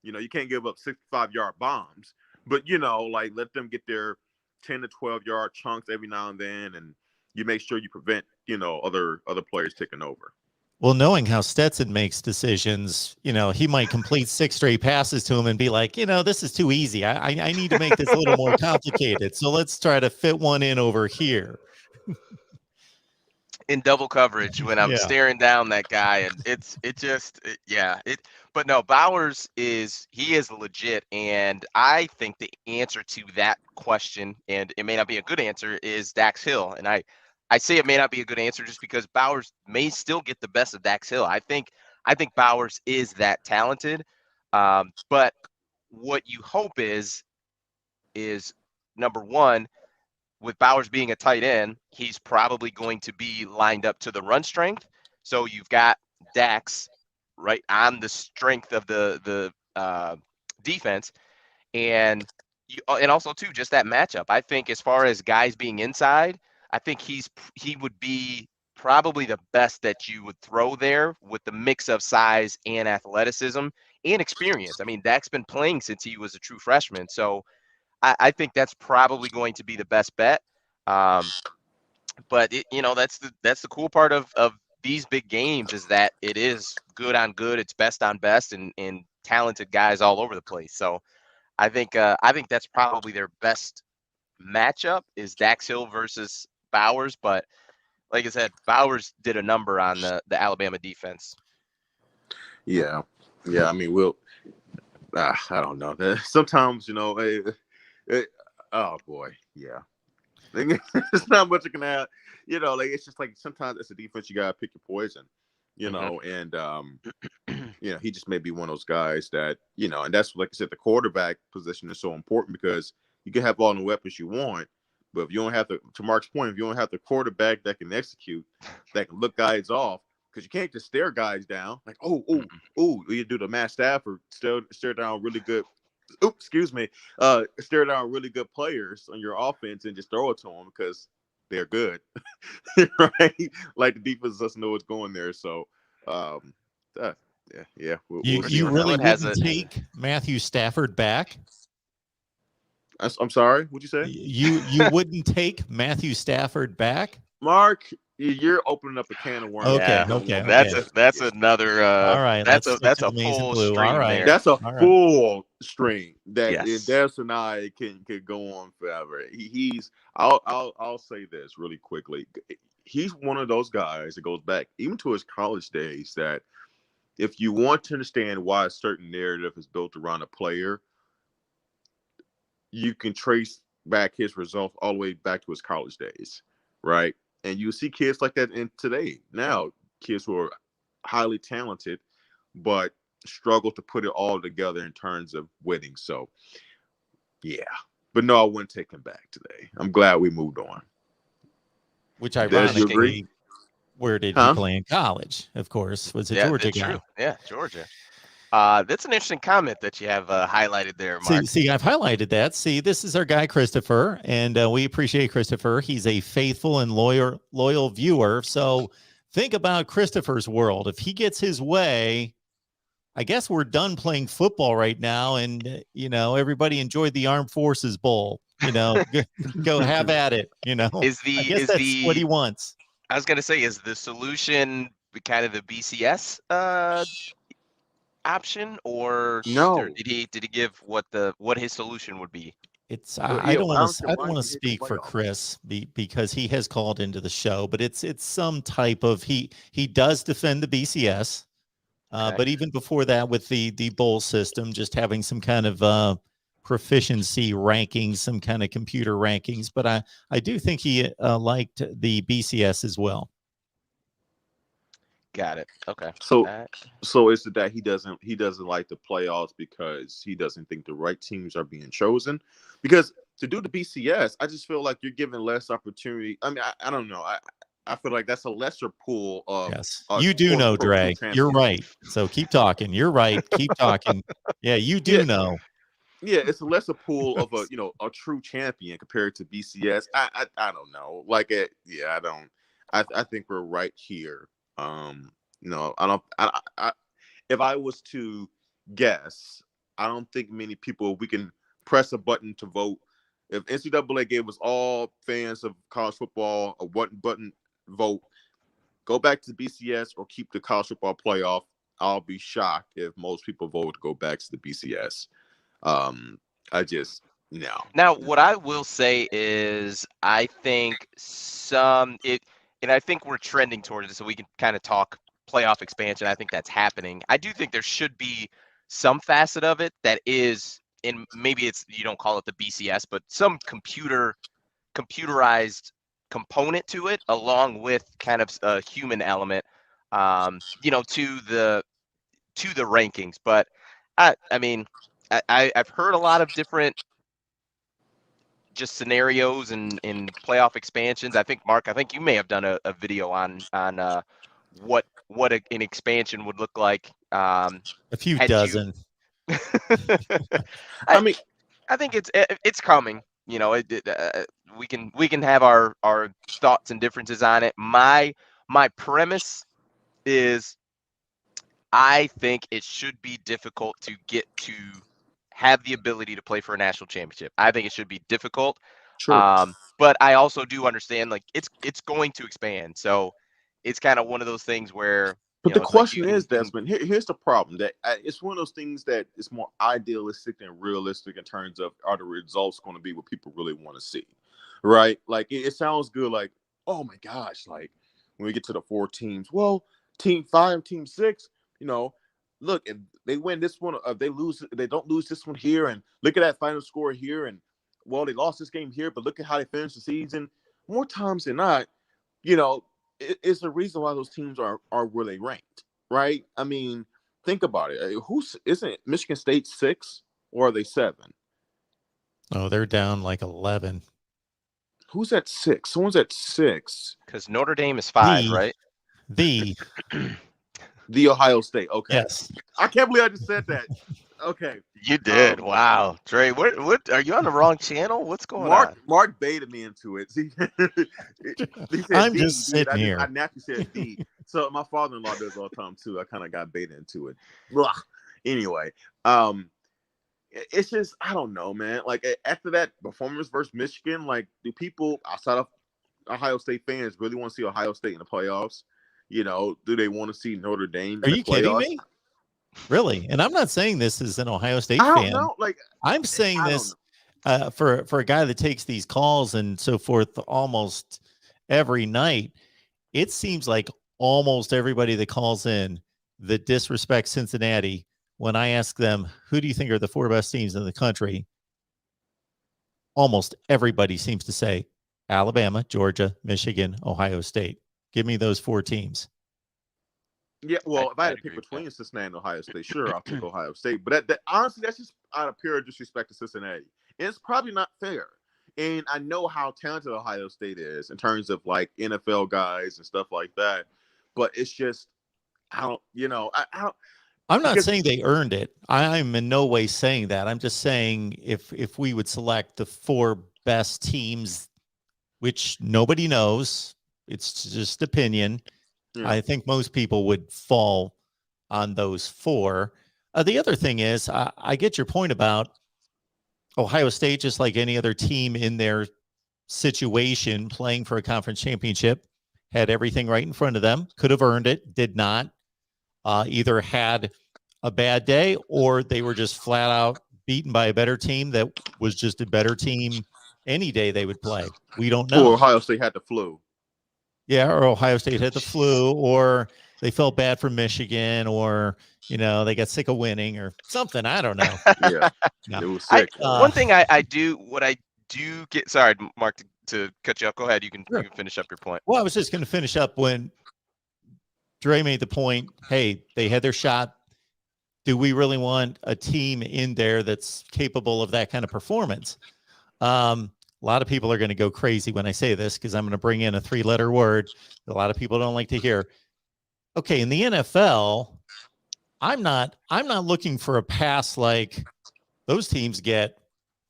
You can't give up 65-yard bombs, but like let them get their 10 to 12-yard chunks every now and then, and you make sure you prevent other players taking over. Well, knowing how Stetson makes decisions, he might complete 6 straight passes to him and be like, this is too easy. I need to make this a little more complicated. So let's try to fit one in over here. In double coverage when I'm staring down that guy, and but no, Bowers is legit, and I think the answer to that question, and it may not be a good answer, is Dax Hill. And I say it may not be a good answer just because Bowers may still get the best of Dax Hill. I think Bowers is that talented, but what you hope is number one, with Bowers being a tight end, he's probably going to be lined up to the run strength. So you've got Dax right on the strength of the defense, and also too just that matchup. I think as far as guys being inside, I think he would be probably the best that you would throw there with the mix of size and athleticism and experience. I mean, Dak's been playing since he was a true freshman, so I think that's probably going to be the best bet. But that's the cool part of these big games is that it is good on good, it's best on best, and talented guys all over the place. So I think that's probably their best matchup is Dax Hill versus Bowers. But like I said, Bowers did a number on the Alabama defense. Yeah. I mean, I don't know. Sometimes oh boy, yeah. It's not much you can add. It's just like sometimes it's a defense you gotta pick your poison. And he just may be one of those guys that and that's like I said, the quarterback position is so important because you can have all the weapons you want, but if you don't have to Mark's point, if you don't have the quarterback that can execute, that can look guys off, because you can't just stare guys down like you do the Matt Stafford stare down really good. Stare down really good players on your offense and just throw it to them because they're good, right? Like the defense doesn't know what's going there. So, yeah. You really wouldn't take Matthew Stafford back? I'm sorry. What'd you say? You wouldn't take Matthew Stafford back, Mark? You're opening up a can of worms. Okay. That's another. All right. That's a full stream. All right. There. That's a full stream that Des and I can go on forever. I'll say this really quickly. He's one of those guys that goes back even to his college days that if you want to understand why a certain narrative is built around a player, you can trace back his results all the way back to his college days, right? And you see kids like that in today. Now, kids who are highly talented, but struggle to put it all together in terms of winning. So, yeah. But no, I wouldn't take him back today. I'm glad we moved on. Which ironically, where did he play in college? Of course, was a Georgia guy. True. Yeah, Georgia. That's an interesting comment that you have highlighted there, Mark. See, I've highlighted that. See, this is our guy, Christopher, and we appreciate Christopher. He's a faithful and loyal viewer. So think about Christopher's world. If he gets his way, I guess we're done playing football right now, and everybody enjoyed the Armed Forces Bowl. Go have at it. I guess that's what he wants. I was gonna say, is the solution kind of the BCS option, or no? Or did he give what his solution would be? It's Well, I yeah, don't I want don't to care I why don't want to he hit the speak for playoffs. Chris because he has called into the show, but it's some type of he does defend the BCS, Okay. but even before that with the bowl system, just having some kind of proficiency rankings, some kind of computer rankings. But I do think he liked the BCS as well. Got it. Okay. So Uh, so is it that he doesn't like the playoffs because he doesn't think the right teams are being chosen? Because to do the BCS, I just feel like you're giving less opportunity. I mean, I don't know. I feel like that's a lesser pool of Yes, you do quote know, unquote true Dre. You're champions. right. So keep talking. You're right. Keep talking. Yeah, you Yeah, do know. yeah, it's a lesser pool of a true champion compared to BCS. I don't know. Like it, yeah, I don't. I think we're right here. I don't. If I was to guess, I don't think many people we can press a button to vote. If NCAA gave us all fans of college football a one button vote, go back to the BCS or keep the college football playoff, I'll be shocked if most people vote to go back to the BCS. I just no. Now, what I will say is, I think and I think we're trending towards it, so we can kind of talk playoff expansion. I think that's happening. I do think there should be some facet of it that is, and maybe it's you don't call it the BCS, but some computerized component to it, along with kind of a human element, to the rankings. But I mean, I've heard a lot of different just scenarios and in playoff expansions. I think Mark, I think you may have done a video on what an expansion would look like. A few Had you? dozen. I I mean, I think it's coming. We can have our thoughts and differences on it. My premise is I think it should be difficult to get to have the ability to play for a national championship. I think it should be difficult. sure. But I also do understand like it's going to expand. So it's kind of one of those things where, But the it's like question is, Desmond, here's the problem that it's one of those things that is more idealistic than realistic in terms of are the results going to be what people really want to see, right? Like it sounds good, like oh my gosh, like when we get to the four teams, well, team 5, team 6, look, if they win this one, they don't lose this one here, and look at that final score here, and well, they lost this game here, but look at how they finished the season. More times than not, you know, it's the reason why those teams are where they ranked, right? I mean, think about it. Who's isn't Michigan State 6 or are they 7? Oh, they're down like 11. Who's at 6? Someone's at 6. because Notre Dame is 5, right? The The Ohio State. Okay, yes. I can't believe I just said that. Okay, You did. Wow, Dre, what are you on the wrong channel? What's going on? Mark baited me into it. See, he said I'm D, just sitting here. I naturally said D. So my father-in-law does all the time too. I kind of got baited into it. Blah. Anyway, it's just I don't know, man. Like after that performance versus Michigan, like do people outside of Ohio State fans really want to see Ohio State in the playoffs? Do they want to see Notre Dame Are in the you kidding playoffs? me? Really? And I'm not saying this as an Ohio State I don't fan. know. Like I'm saying I don't this know. for a guy that takes these calls and so forth almost every night. It seems like almost everybody that calls in that disrespects Cincinnati, when I ask them, who do you think are the 4 best teams in the country? Almost everybody seems to say Alabama, Georgia, Michigan, Ohio State. Give me those 4 teams. Yeah, well, if I had I'd to pick agree with between Cincinnati and Ohio State, sure, I'll take Ohio State. But that honestly, that's just out of pure disrespect to Cincinnati. And it's probably not fair. And I know how talented Ohio State is in terms of like NFL guys and stuff like that. But it's just, I don't, I don't. I'm not Because saying they earned it. I'm in no way saying that. I'm just saying if we would select the 4 best teams, which nobody knows, it's just opinion. Yeah. I think most people would fall on those 4. The other thing is, I get your point about Ohio State, just like any other team in their situation playing for a conference championship, had everything right in front of them, could have earned it, did not. Either had a bad day or they were just flat out beaten by a better team that was just a better team any day they would play. We don't know. Or Ohio State had the flu. Yeah, or Ohio State had the flu, or they felt bad for Michigan, or they got sick of winning or something. I don't know. Yeah, No. it was sick. One thing I do get. Sorry, Mark, to cut you off. Go ahead. You can finish up your point. Well, I was just going to finish up when Dre made the point. Hey, they had their shot. Do we really want a team in there that's capable of that kind of performance? A lot of people are going to go crazy when I say this because I'm going to bring in a 3-letter word that a lot of people don't like to hear. Okay, in the NFL, I'm not looking for a pass like those teams get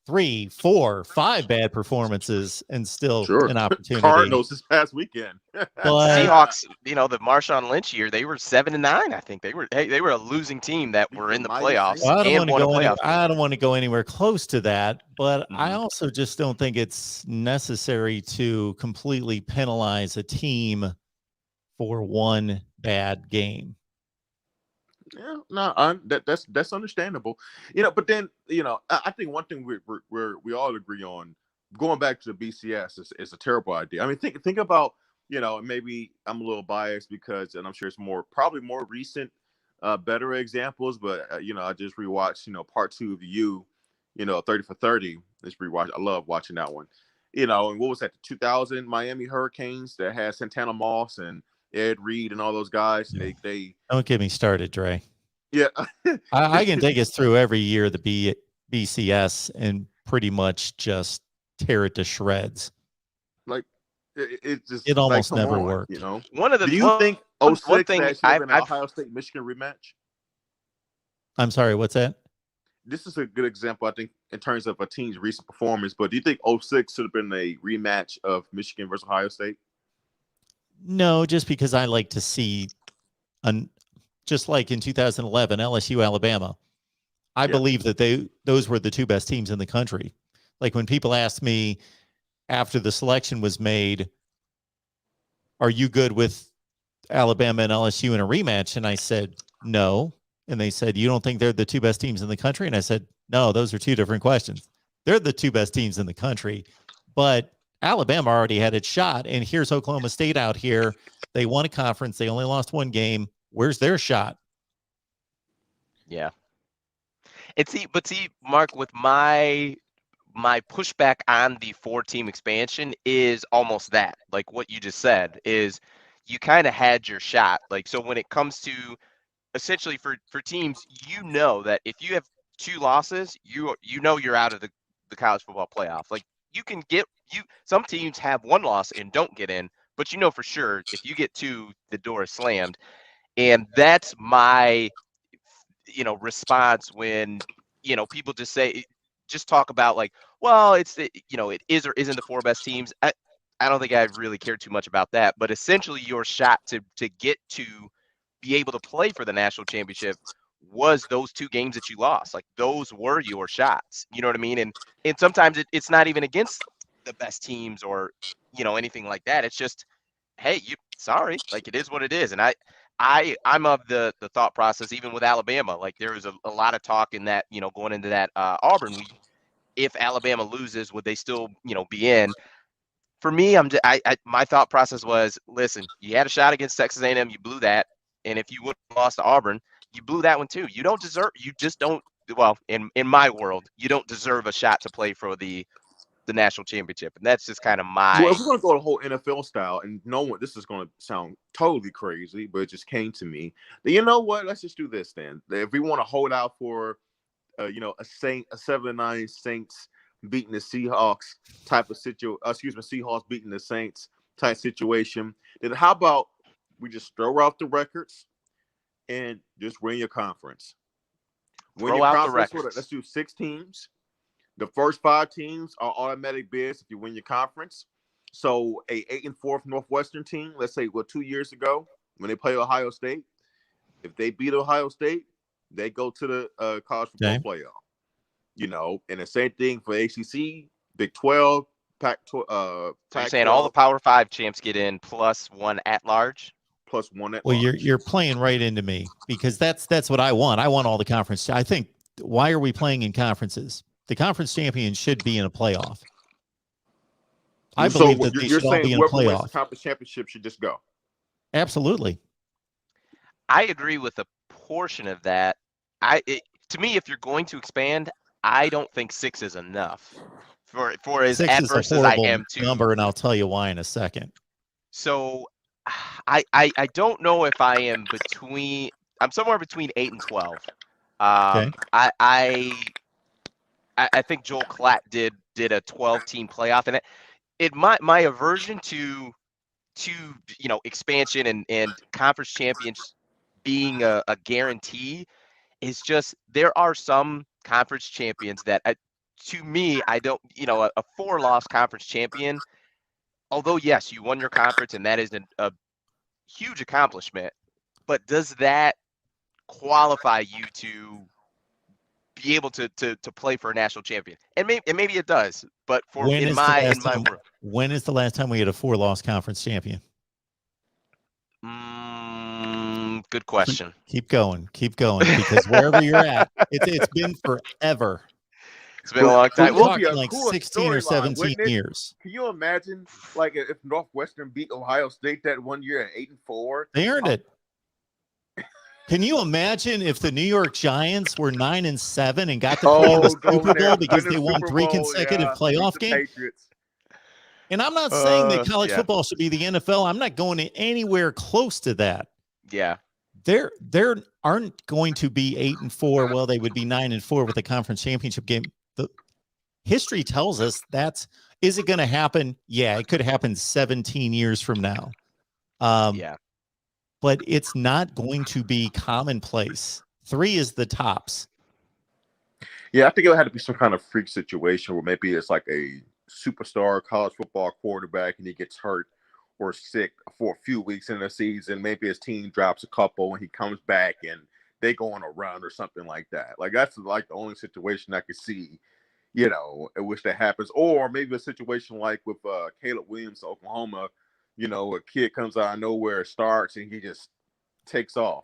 3, 4, 5 bad performances and still an opportunity. Cardinals this past weekend. But Seahawks, the Marshawn Lynch year, they were 7-9. I think they were a losing team that were in the playoffs. Well, I don't and want to go anywhere close to that, but Mhm. I also just don't think it's necessary to completely penalize a team for one bad game. Yeah, no, that's understandable. But then I think one thing we all agree on, going back to the BCS is a terrible idea. I mean, think about maybe I'm a little biased because, and I'm sure it's probably more recent, better examples. But I just rewatched part 2 of You, 30 for 30. Just rewatch. I love watching that one. And what was that? The 2000 Miami Hurricanes that had Santana Moss and Ed Reed and all those guys. Yeah. They Don't get me started, Dre. Yeah. I can take us through every year of the BCS and pretty much just tear it to shreds. Like it almost never worked. One of the Do you think 06 one thing that should have been an Ohio State Michigan rematch? I'm sorry, what's that? This is a good example, I think, in terms of a team's recent performance. But do you think 06 should have been a rematch of Michigan versus Ohio State? No, just because I like to see, just like in 2011, LSU, Alabama. I believe that those were the 2 best teams in the country. Like when people asked me after the selection was made, are you good with Alabama and LSU in a rematch? And I said, no. And they said, you don't think they're the 2 best teams in the country? And I said, no, those are 2 different questions. They're the 2 best teams in the country, but Alabama already had its shot. And here's Oklahoma State out here. They won a conference. They only lost 1 game. Where's their shot? Yeah. But see, Mark, with my pushback on the 4-team expansion is almost that. Like what you just said is you kind of had your shot. Like, so when it comes to essentially for teams, that if you have 2 losses, you're out of the college football playoff. Like some teams have 1 loss and don't get in, but for sure if you get 2, the door is slammed. And that's my response when people just talk about like, well, it's it is or isn't the 4 best teams. I don't think I really care too much about that, but essentially your shot to get to be able to play for the national championship was those 2 games that you lost. Like those were your shots. You know what I mean? And sometimes it's not even against the best teams or anything like that. It's just, hey, sorry, like it is what it is. And I'm of the thought process, even with Alabama, like there was a lot of talk in that, going into that Auburn week, if Alabama loses, would they still, be in? For me, my thought process was, listen, you had a shot against Texas A&M, you blew that. And if you would have lost to Auburn, you blew that one too. You just don't, well, in my world, you don't deserve a shot to play for the national championship. And that's just kind of my. Well, if we're going to go the whole NFL style, and this is going to sound totally crazy, but it just came to me. Then you know what? Let's just do this then. If we want to hold out for, a 7-9 Saints beating the Seahawks type of Seahawks beating the Saints type situation, then how about we just throw out the records and just win your conference? Throw out the records. Let's do 6 teams. The first 5 teams are automatic bids if you win your conference. So a 8-4 Northwestern team, let's say 2 years ago when they play Ohio State, if they beat Ohio State, they go to the college football playoff. And the same thing for ACC, Big 12, Pac-12. So you're saying all the Power 5 champs get in plus 1 at large? Plus 1 at well, large. You're playing right into me because that's what I want. I want all the conference. I think why are we playing in conferences? The conference champion should be in a playoff. I believe that they you're should all saying be in a whoever wins the playoff. conference championship should just go. Absolutely. I agree with a portion of that. To me, if you're going to expand, I don't think 6 is enough for as 6 is a adverse as I horrible am to. number, and I'll tell you why in a second. So I don't know if I am between. I'm somewhere between 8 and 12. Okay. I think Joel Klatt did a 12-team playoff, and my aversion to expansion and conference champions being a guarantee is just there are some conference champions that to me I don't a 4-loss conference champion, although yes you won your conference and that is a huge accomplishment, but does that qualify you to be able to play for a national champion? And maybe it does, but When is the last time we had a 4-loss conference champion? Good question. Keep going, because wherever you're at, it's been forever. It's been a long time. We're talking like 16 or 17 years. Can you imagine, like, if Northwestern beat Ohio State that one year at 8-4? They earned it. Can you imagine if the New York Giants were 9-7 and got to play in the Super Bowl because they won 3 consecutive playoff games? And I'm not saying that college football should be the NFL. I'm not going anywhere close to that. Yeah. There aren't going to be 8-4. Well, they would be 9-4 with a conference championship game. The history tells us is it going to happen? Yeah, it could happen 17 years from now. Yeah. But it's not going to be commonplace. 3 is the tops. Yeah, I think it had to be some kind of freak situation where maybe it's like a superstar college football quarterback and he gets hurt or sick for a few weeks in the season. Maybe his team drops a couple and he comes back and they go on a run or something like that. Like, that's like the only situation I could see, in which that happens. Or maybe a situation like with Caleb Williams, Oklahoma, a kid comes out of nowhere, starts, and he just takes off,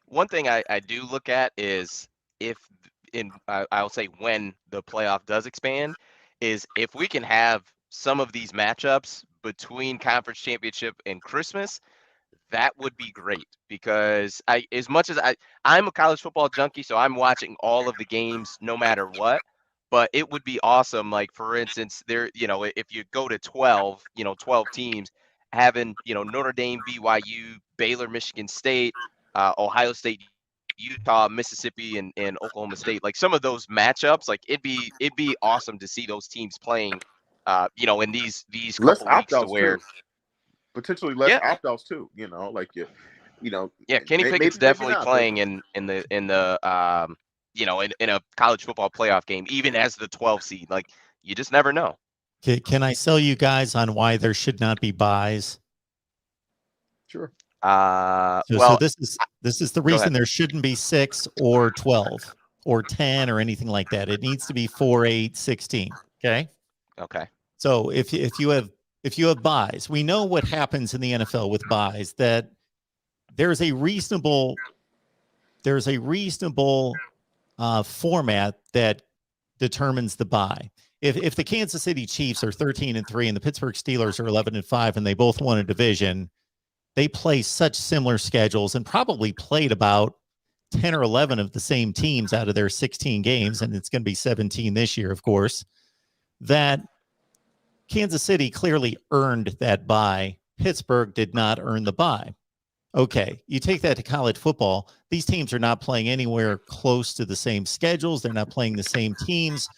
One thing I do look at is I'll say when the playoff does expand, is if we can have some of these matchups between conference championship and Christmas, that would be great, because as much as I'm a college football junkie, so I'm watching all of the games no matter what. But it would be awesome, like, for instance, if you go to 12, 12 teams, having, Notre Dame, BYU, Baylor, Michigan State, Ohio State, Utah, Mississippi, and Oklahoma State, like some of those matchups, like it'd be awesome to see those teams playing, in these couple weeks to where potentially less opt-outs too, Kenny Pickett's definitely playing in the in a college football playoff game, even as the 12 seed. Like, you just never know. Can I sell you guys on why there should not be buys? Sure. So this is the reason there shouldn't be 6 or 12 or 10 or anything like that. It needs to be 4, 8, 16. Okay. So if you have buys, we know what happens in the NFL with buys, that there's a reasonable format that determines the buy. If the Kansas City Chiefs are 13-3 and the Pittsburgh Steelers are 11-5 and they both won a division, they play such similar schedules and probably played about 10 or 11 of the same teams out of their 16 games, and it's going to be 17 this year, of course, that Kansas City clearly earned that bye. Pittsburgh did not earn the bye. Okay, you take that to college football. These teams are not playing anywhere close to the same schedules. They're not playing the same teams.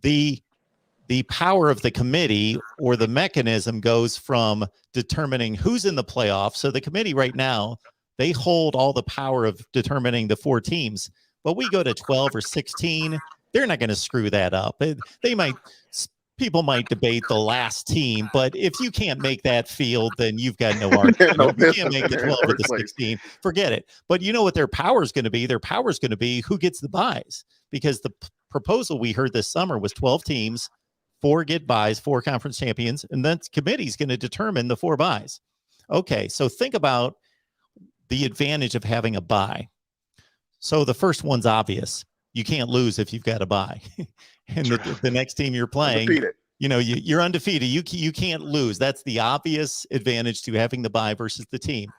The power of the committee or the mechanism goes from determining who's in the playoff. So the committee right now, they hold all the power of determining the 4 teams. But we go to 12 or 16, they're not going to screw that up. People might debate the last team, but if you can't make that field, then you've got no argument. You can't make the 12 or the 16. Forget it. But you know what their power is going to be? Their power is going to be who gets the buys, because the proposal we heard this summer was 12 teams, 4 get buys, 4 conference champions, and then the committee's going to determine the 4 buys. Okay, so think about the advantage of having a bye. So the first one's obvious. You can't lose if you've got a bye. And the next team you're playing, Undefeated. you're undefeated. You can't lose. That's the obvious advantage to having the bye versus the team.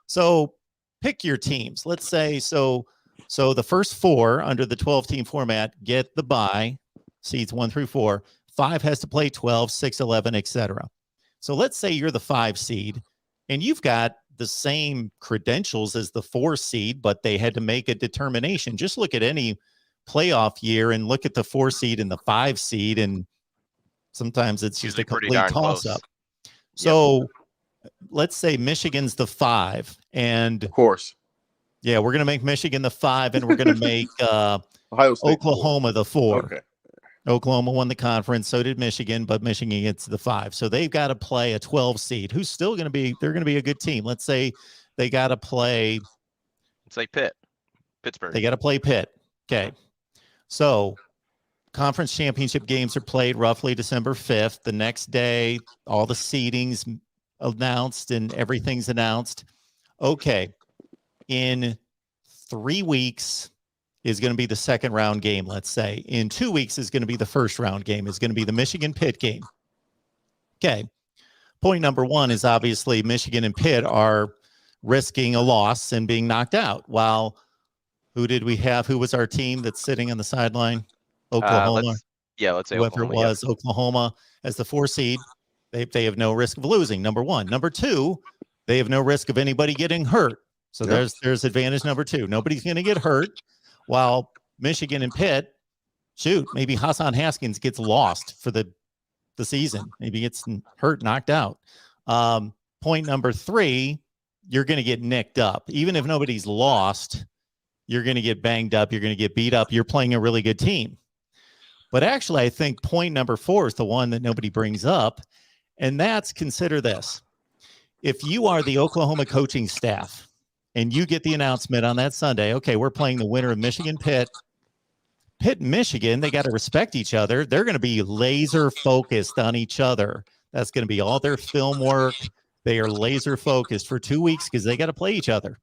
So pick your teams. Let's say so the first 4 under the 12-team format get the bye, seeds 1 through 4. 5 has to play 12, 6, 11, etc. So let's say you're the 5 seed and you've got the same credentials as the 4 seed, but they had to make a determination. Just look at any playoff year and look at the 4 seed and the 5 seed, and sometimes it's just a complete toss-up. So let's say Michigan's the 5, and Of course, yeah, we're going to make Michigan the 5, and we're going to make Ohio State Oklahoma the 4. Okay. Oklahoma won the conference, so did Michigan, but Michigan gets the 5. So they've got to play a 12 seed who's still going to be, they're going to be a good team. Let's say they got to play. It's like Pittsburgh. They got to play Pitt. Okay. So conference championship games are played roughly December 5th. The next day, all the seedings announced and everything's announced. Okay. In 3 weeks is going to be the second round game, let's say. In 2 weeks is going to be the first round game. Is going to be the Michigan Pitt game. Okay. Point number 1 is obviously Michigan and Pitt are risking a loss and being knocked out. While who did we have? Who was our team that's sitting on the sideline? Oklahoma. Let's say whoever Oklahoma, it was. Oklahoma as the 4 seed. They have no risk of losing, number 1. Number 2, they have no risk of anybody getting hurt. So there's advantage number 2. Nobody's going to get hurt. While Michigan and Pitt, maybe Hassan Haskins gets lost for the season. Maybe gets hurt, knocked out. Point number 3, you're going to get nicked up. Even if nobody's lost, you're going to get banged up. You're going to get beat up. You're playing a really good team. But actually, I think point number 4 is the one that nobody brings up. And that's, consider this. If you are the Oklahoma coaching staff and you get the announcement on that Sunday, okay, we're playing the winner of Michigan Pitt. Pitt and Michigan, they got to respect each other. They're going to be laser focused on each other. That's going to be all their film work. They are laser focused for 2 weeks because they got to play each other.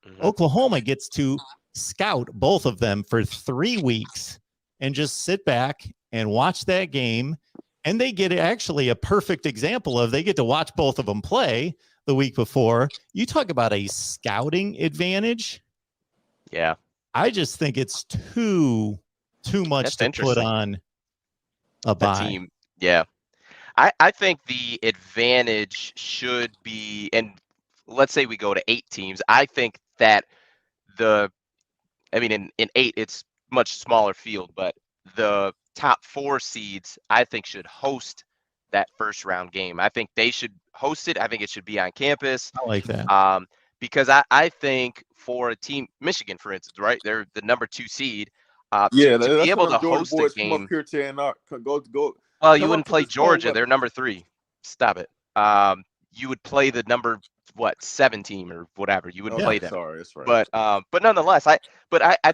Mm-hmm. Oklahoma gets to scout both of them for 3 weeks and just sit back and watch that game. And they get actually a perfect example of they get to watch both of them play the week before. You talk about a scouting advantage. Yeah. I just think it's too much to put on a bye. Team. Yeah. I think the advantage should be, and let's say we go to 8 teams. I think that in 8, it's much smaller field, but the top 4 seeds, I think, should host that first round game. I think they should host it. I think it should be on campus. I like that. Because I think for a team, Michigan, for instance, right? They're the number 2 seed. To be able to host a game. Well, you wouldn't play Georgia. They're number 3. Stop it. You would play the number 7 team or whatever. You would play them. Sorry, that's right. But nonetheless, I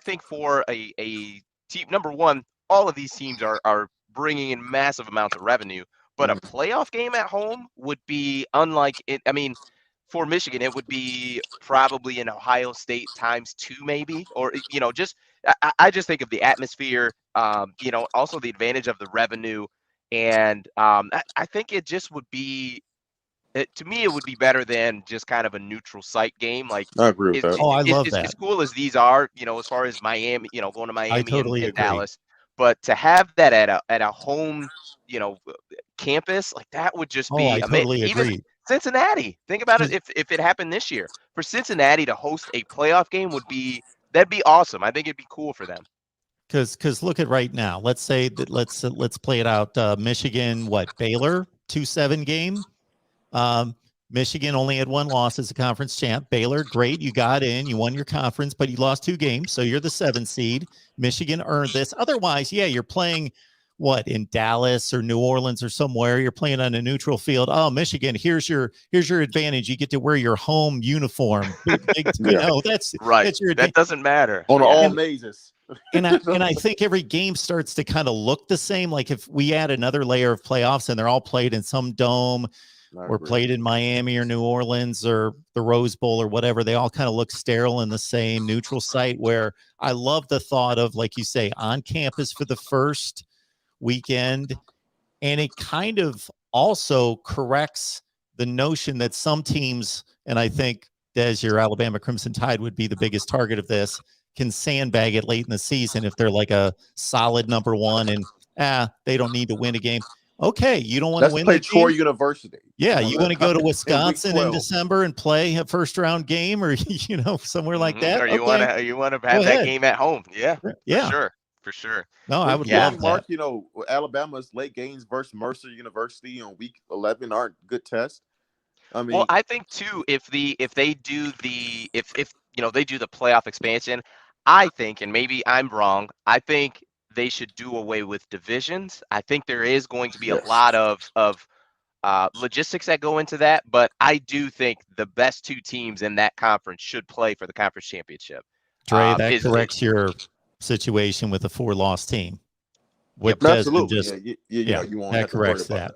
think for a team, number 1, all of these teams are bringing in massive amounts of revenue. But a playoff game at home would be unlike it. I mean, for Michigan, it would be probably in Ohio State times 2, maybe, or I just think of the atmosphere. Also the advantage of the revenue, and I think it just would be. To me, it would be better than just kind of a neutral site game. Like, I agree with that. I love that. As cool as these are, as far as Miami, going to Miami totally and agree. Dallas, but to have that at a home, campus, like that would just be I totally amazing. agree. Even Cincinnati, think about it. If it happened this year, for Cincinnati to host a playoff game that'd be awesome. I think it'd be cool for them. Because look at right now. Let's say that let's play it out. Michigan, Baylor 2-7 game. Michigan only had 1 loss as a conference champ. Baylor, great, you got in, you won your conference, but you lost 2 games, so you're the 7 seed. Michigan earned this. Otherwise, you're playing in Dallas or New Orleans or somewhere. You're playing on a neutral field. Oh, Michigan, here's your advantage. You get to wear your home uniform. That's right. That's your that doesn't matter on all mazes. And I think every game starts to kind of look the same. Like if we add another layer of playoffs and they're all played in some dome, or played in Miami or New Orleans or the Rose Bowl or whatever, they all kind of look sterile in the same neutral site, where I love the thought of, like you say, on campus for the first weekend. And it kind of also corrects the notion that some teams, and I think, Des, your Alabama Crimson Tide would be the biggest target of this, can sandbag it late in the season if they're like a solid number one and they don't need to win a game. Okay, you don't want to win play the Troy game? University. Yeah, you want to go to Wisconsin in 12. December and play a first-round game, or somewhere like that. Or you okay. want to have that game at home? Yeah, for sure. No, I would love Mark, that. Alabama's late games versus Mercer University on week 11 aren't good tests. I mean, well, I think too, if they do the they do the playoff expansion, I think, and maybe I'm wrong, I think they should do away with divisions. I think there is going to be a lot of logistics that go into that, but I do think the best two teams in that conference should play for the conference championship. Dre, that corrects your situation with a 4-loss team. Absolutely. You won't have to worry about that.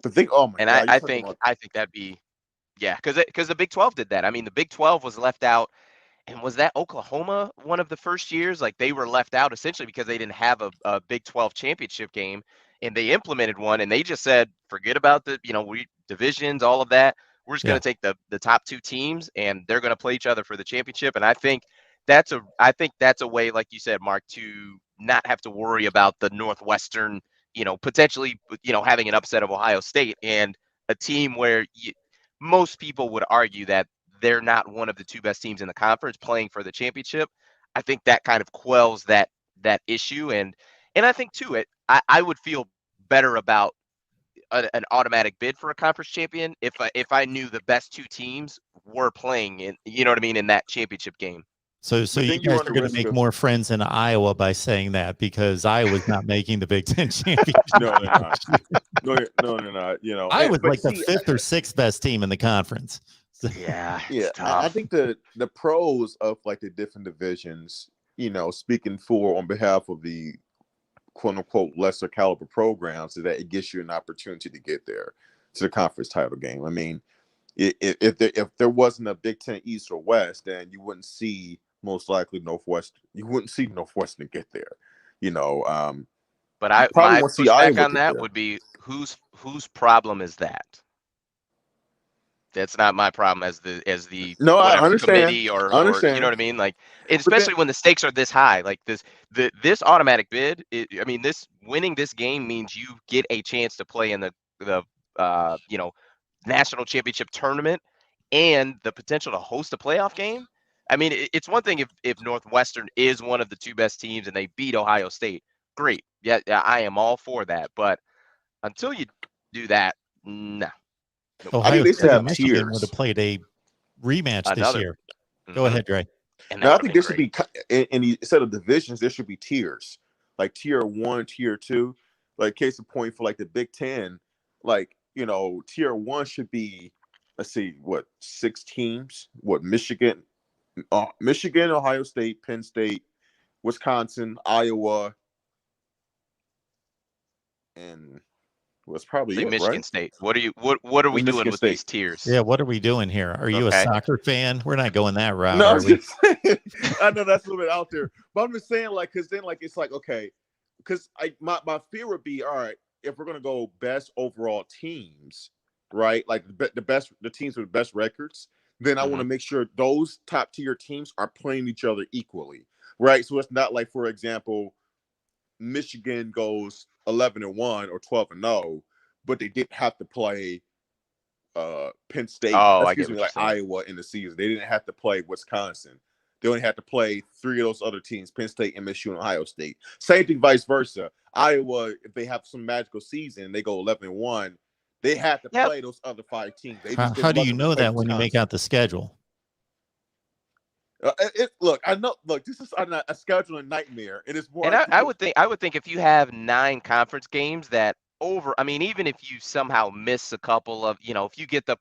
But think, oh my God! I think that'd be, because the Big 12 did that. I mean, the Big 12 was left out. And was that Oklahoma one of the first years? Like, they were left out essentially because they didn't have a Big 12 championship game, and they implemented one, and they just said, forget about the divisions, all of that. We're just going to take the top two teams, and they're going to play each other for the championship. And I think that's a way, like you said, Mark, to not have to worry about the Northwestern, potentially, having an upset of Ohio State, and a team where most people would argue that they're not one of the two best teams in the conference playing for the championship. I think that kind of quells that issue. And I think too, I would feel better about an automatic bid for a conference champion if I knew the best two teams were playing in, in that championship game. So you guys are going to make more friends in Iowa by saying that, because Iowa's not making the Big Ten championship. No, they're not. No, they're not. Iowa's like the 5th or 6th best team in the conference. Yeah. I think the pros of like the different divisions, speaking on behalf of the quote unquote lesser caliber programs, is that it gives you an opportunity to get there to the conference title game. I mean, if there wasn't a Big Ten East or West, then you wouldn't see most likely Northwestern. You wouldn't see Northwestern get there. But my pushback on that would be, whose problem is that? That's not my problem as the I understand. Committee or you know what I mean? Like, especially when the stakes are this high, like this automatic bid. This winning this game means you get a chance to play in the national championship tournament and the potential to host a playoff game. I mean, it's one thing if Northwestern is one of the two best teams and they beat Ohio State. Great. Yeah, I am all for that. But until you do that, no. Ohio State and Michigan would have played a rematch this year. Go ahead, Dre. I think there should be, instead of divisions, there should be tiers, like tier 1, tier 2. Like, case in point, for like the Big Ten, like, tier 1 should be, let's see, 6 teams? Michigan, Ohio State, Penn State, Wisconsin, Iowa, and was probably Michigan State. What are we doing with these tiers? Yeah, what are we doing here? Are you a soccer fan? We're not going that route. No, are we? I know that's a little bit out there, but I'm just saying, like, because then, like, it's like, okay, because my fear would be, all right, if we're gonna go best overall teams, right? Like the teams with the best records, then I want to make sure those top tier teams are playing each other equally, right? So it's not like, for example, Michigan goes 11-1 or 12-0, but they didn't have to play Penn State, Iowa in the season. They didn't have to play Wisconsin. They only had to play 3 of those other teams: Penn State, MSU, and Ohio State. Same thing, vice versa. Iowa, if they have some magical season, they go 11-1. They have to play those other 5 teams. How do you know that when you make out the schedule? This is a scheduling nightmare. It is more. And I would think if you have 9 conference games that even if you somehow miss a couple of, if you get the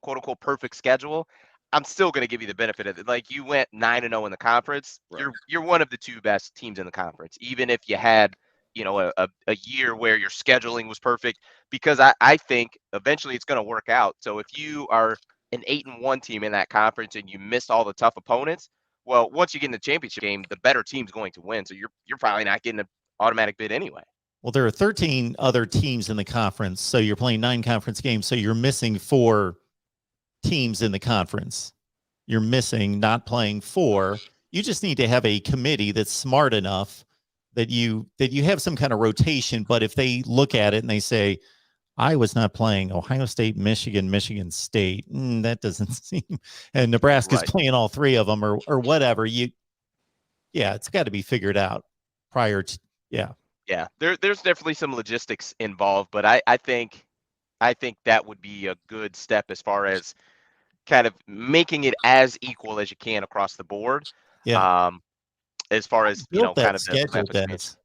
quote unquote perfect schedule, I'm still going to give you the benefit of it. Like, you went 9-0 in the conference. Right. You're one of the 2 best teams in the conference, even if you had a year where your scheduling was perfect, because I think eventually it's going to work out. So if you are an 8-1 team in that conference and you missed all the tough opponents, well, once you get in the championship game, the better team's going to win. So you're probably not getting an automatic bid anyway. Well, there are 13 other teams in the conference, so you're playing 9 conference games, so you're missing 4 teams in the conference. You're missing, not playing 4. You just need to have a committee that's smart enough that you have some kind of rotation. But if they look at it and they say, Iowa's not playing Ohio State, Michigan State, that doesn't seem, and Nebraska's playing all 3 of them, or whatever. It's got to be figured out prior to, Yeah, there's definitely some logistics involved, but I think that would be a good step as far as kind of making it as equal as you can across the board. Yeah. As far as kind of the map expansion.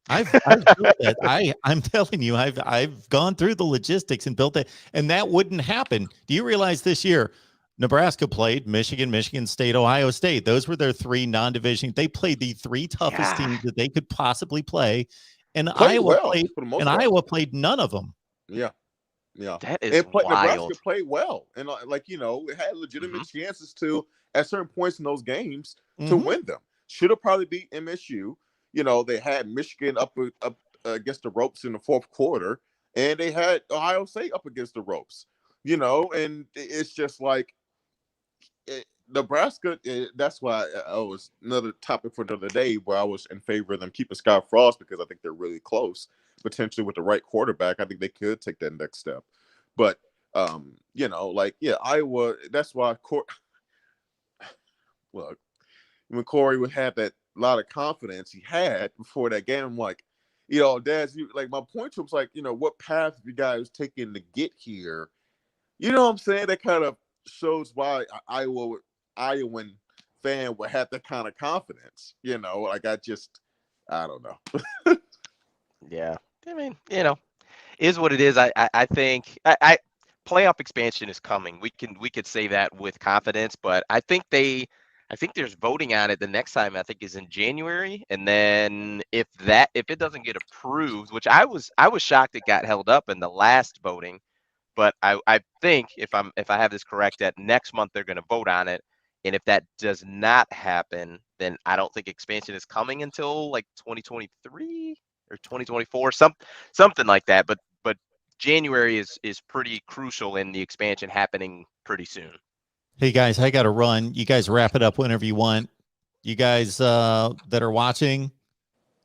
I've built that. I'm telling you, I've gone through the logistics and built it, and that wouldn't happen. Do you realize this year Nebraska played Michigan State, Ohio State? Those were their 3 non-division. They played the 3 toughest teams that they could possibly play, and Iowa played none of them. Yeah. Yeah, that is wild. Nebraska played well, and it had legitimate chances to, at certain points in those games, to win them. Should have probably beat MSU. They had Michigan up against the ropes in the 4th quarter, and they had Ohio State up against the ropes. And it's just like Nebraska. That's why I was another topic for another day, where I was in favor of them keeping Scott Frost, because I think they're really close. Potentially with the right quarterback, I think they could take that next step. But Iowa. That's why look, when Corey would have that lot of confidence he had before that game, I'm like, Dad, my point to him was like, what path you guys taking to get here? You know what I'm saying? That kind of shows why Iowan fan would have that kind of confidence. I don't know. Yeah. I mean, is what it is. I think playoff expansion is coming. We could say that with confidence, but I think there's voting on it the next time. I think is in January, and then if it doesn't get approved, which I was shocked it got held up in the last voting, but I think if I have this correct, that next month they're going to vote on it, and if that does not happen, then I don't think expansion is coming until like 2023. Or 2024, something like that. But January is pretty crucial in the expansion happening pretty soon. Hey guys, I got to run. You guys wrap it up whenever you want. You guys that are watching,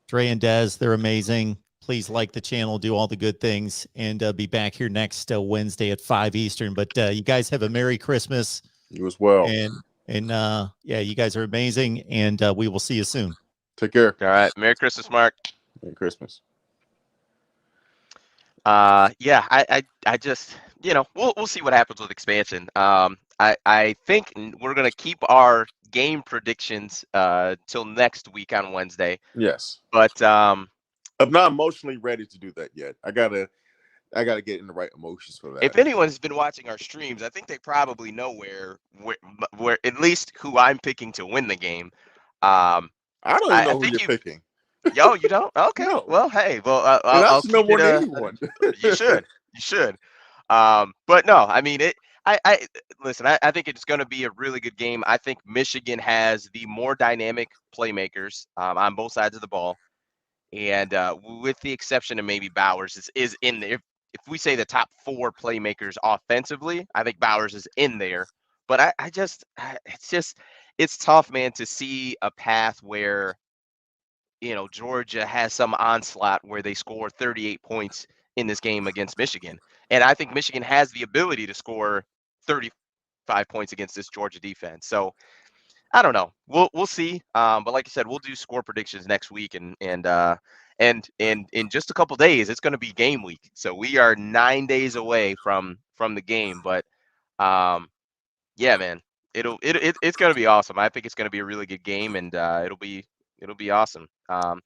Dre and Dez, they're amazing. Please like the channel, do all the good things, and be back here next Wednesday at 5 Eastern. But you guys have a Merry Christmas. You as well. And you guys are amazing, and we will see you soon. Take care. All right. Merry Christmas, Mark. Merry Christmas. I just, we'll see what happens with expansion. I think we're gonna keep our game predictions till next week on Wednesday. Yes. But I'm not emotionally ready to do that yet. I gotta get in the right emotions for that. If anyone's been watching our streams, I think they probably know where at least who I'm picking to win the game. I don't even know who you're picking. Yo, you don't? Okay. No. Well, hey, I'll keep know more than anyone. You should. But no, I mean it. I listen. I think it's going to be a really good game. I think Michigan has the more dynamic playmakers on both sides of the ball, and with the exception of maybe Bowers is in there. If we say the top 4 playmakers offensively, I think Bowers is in there. But it's tough, man, to see a path where Georgia has some onslaught where they score 38 points in this game against Michigan. And I think Michigan has the ability to score 35 points against this Georgia defense. So I don't know. We'll see. But like I said, we'll do score predictions next week, and in just a couple days, it's going to be game week. So we are 9 days away from the game. But yeah, man, it's going to be awesome. I think it's going to be a really good game, and it'll be It'll be awesome.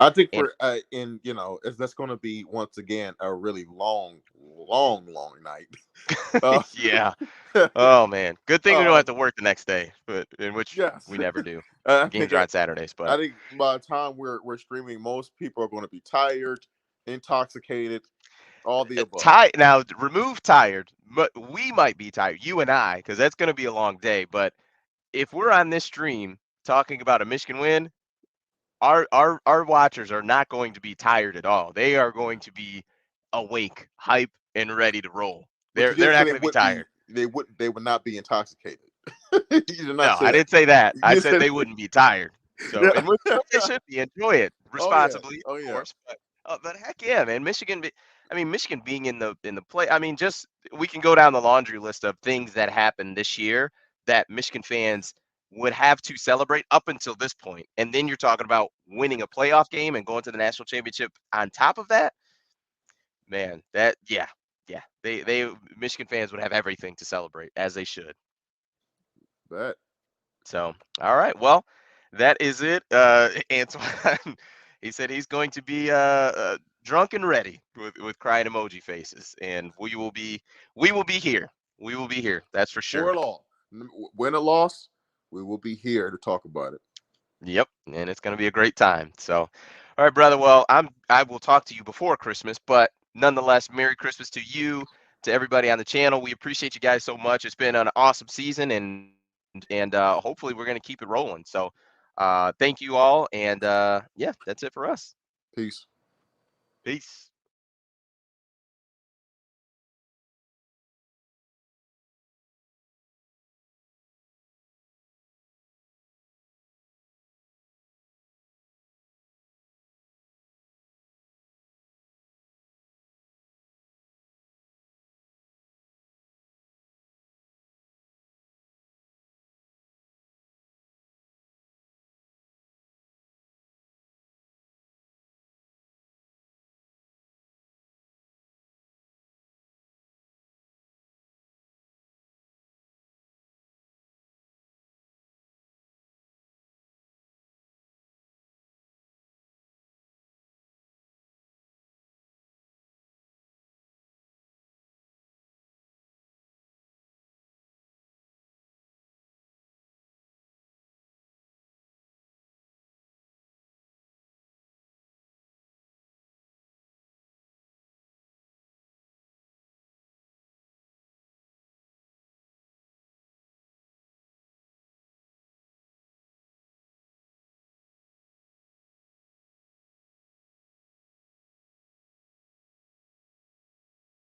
I think And for that's going to be once again a really long night. Uh, yeah. Oh man, good thing we don't have um, to work the next day, but in which yes, we never do. I think Games are on Saturdays, I but think by the time we're streaming, most people are going to be tired, intoxicated, all the above. tired now. Remove tired, but we might be tired. You and I, because that's going to be a long day. But if we're on this stream talking about a Michigan win, our watchers are not going to be tired at all. They are going to be awake, hype, and ready to roll. But you They're didn't say not going to be tired. they would not be intoxicated. You did not No, say I that. didn't say that. I You said said they wouldn't be tired. So, yeah. and which they should be. Enjoy it Oh yeah. responsibly, Oh of yeah. course. But heck yeah, man, Michigan. I mean, Michigan being in the play. I mean, just we can go down the laundry list of things that happened this year that Michigan fans would have to celebrate up until this point, and then you're talking about winning a playoff game and going to the national championship on top of that. Man, that yeah. They Michigan fans would have everything to celebrate as they should. That So, all right. Well, that is it. Antoine, he said he's going to be drunk and ready with crying emoji faces, and we will be here. We will be here. That's for sure. or loss, win or loss, we will be here to talk about it. Yep, and it's going to be a great time. So, all right, brother. Well, I will talk to you before Christmas, but nonetheless, Merry Christmas to you, to everybody on the channel. We appreciate you guys so much. It's been an awesome season, and hopefully we're going to keep it rolling. So, thank you all, and yeah, that's it for us. Peace. Peace.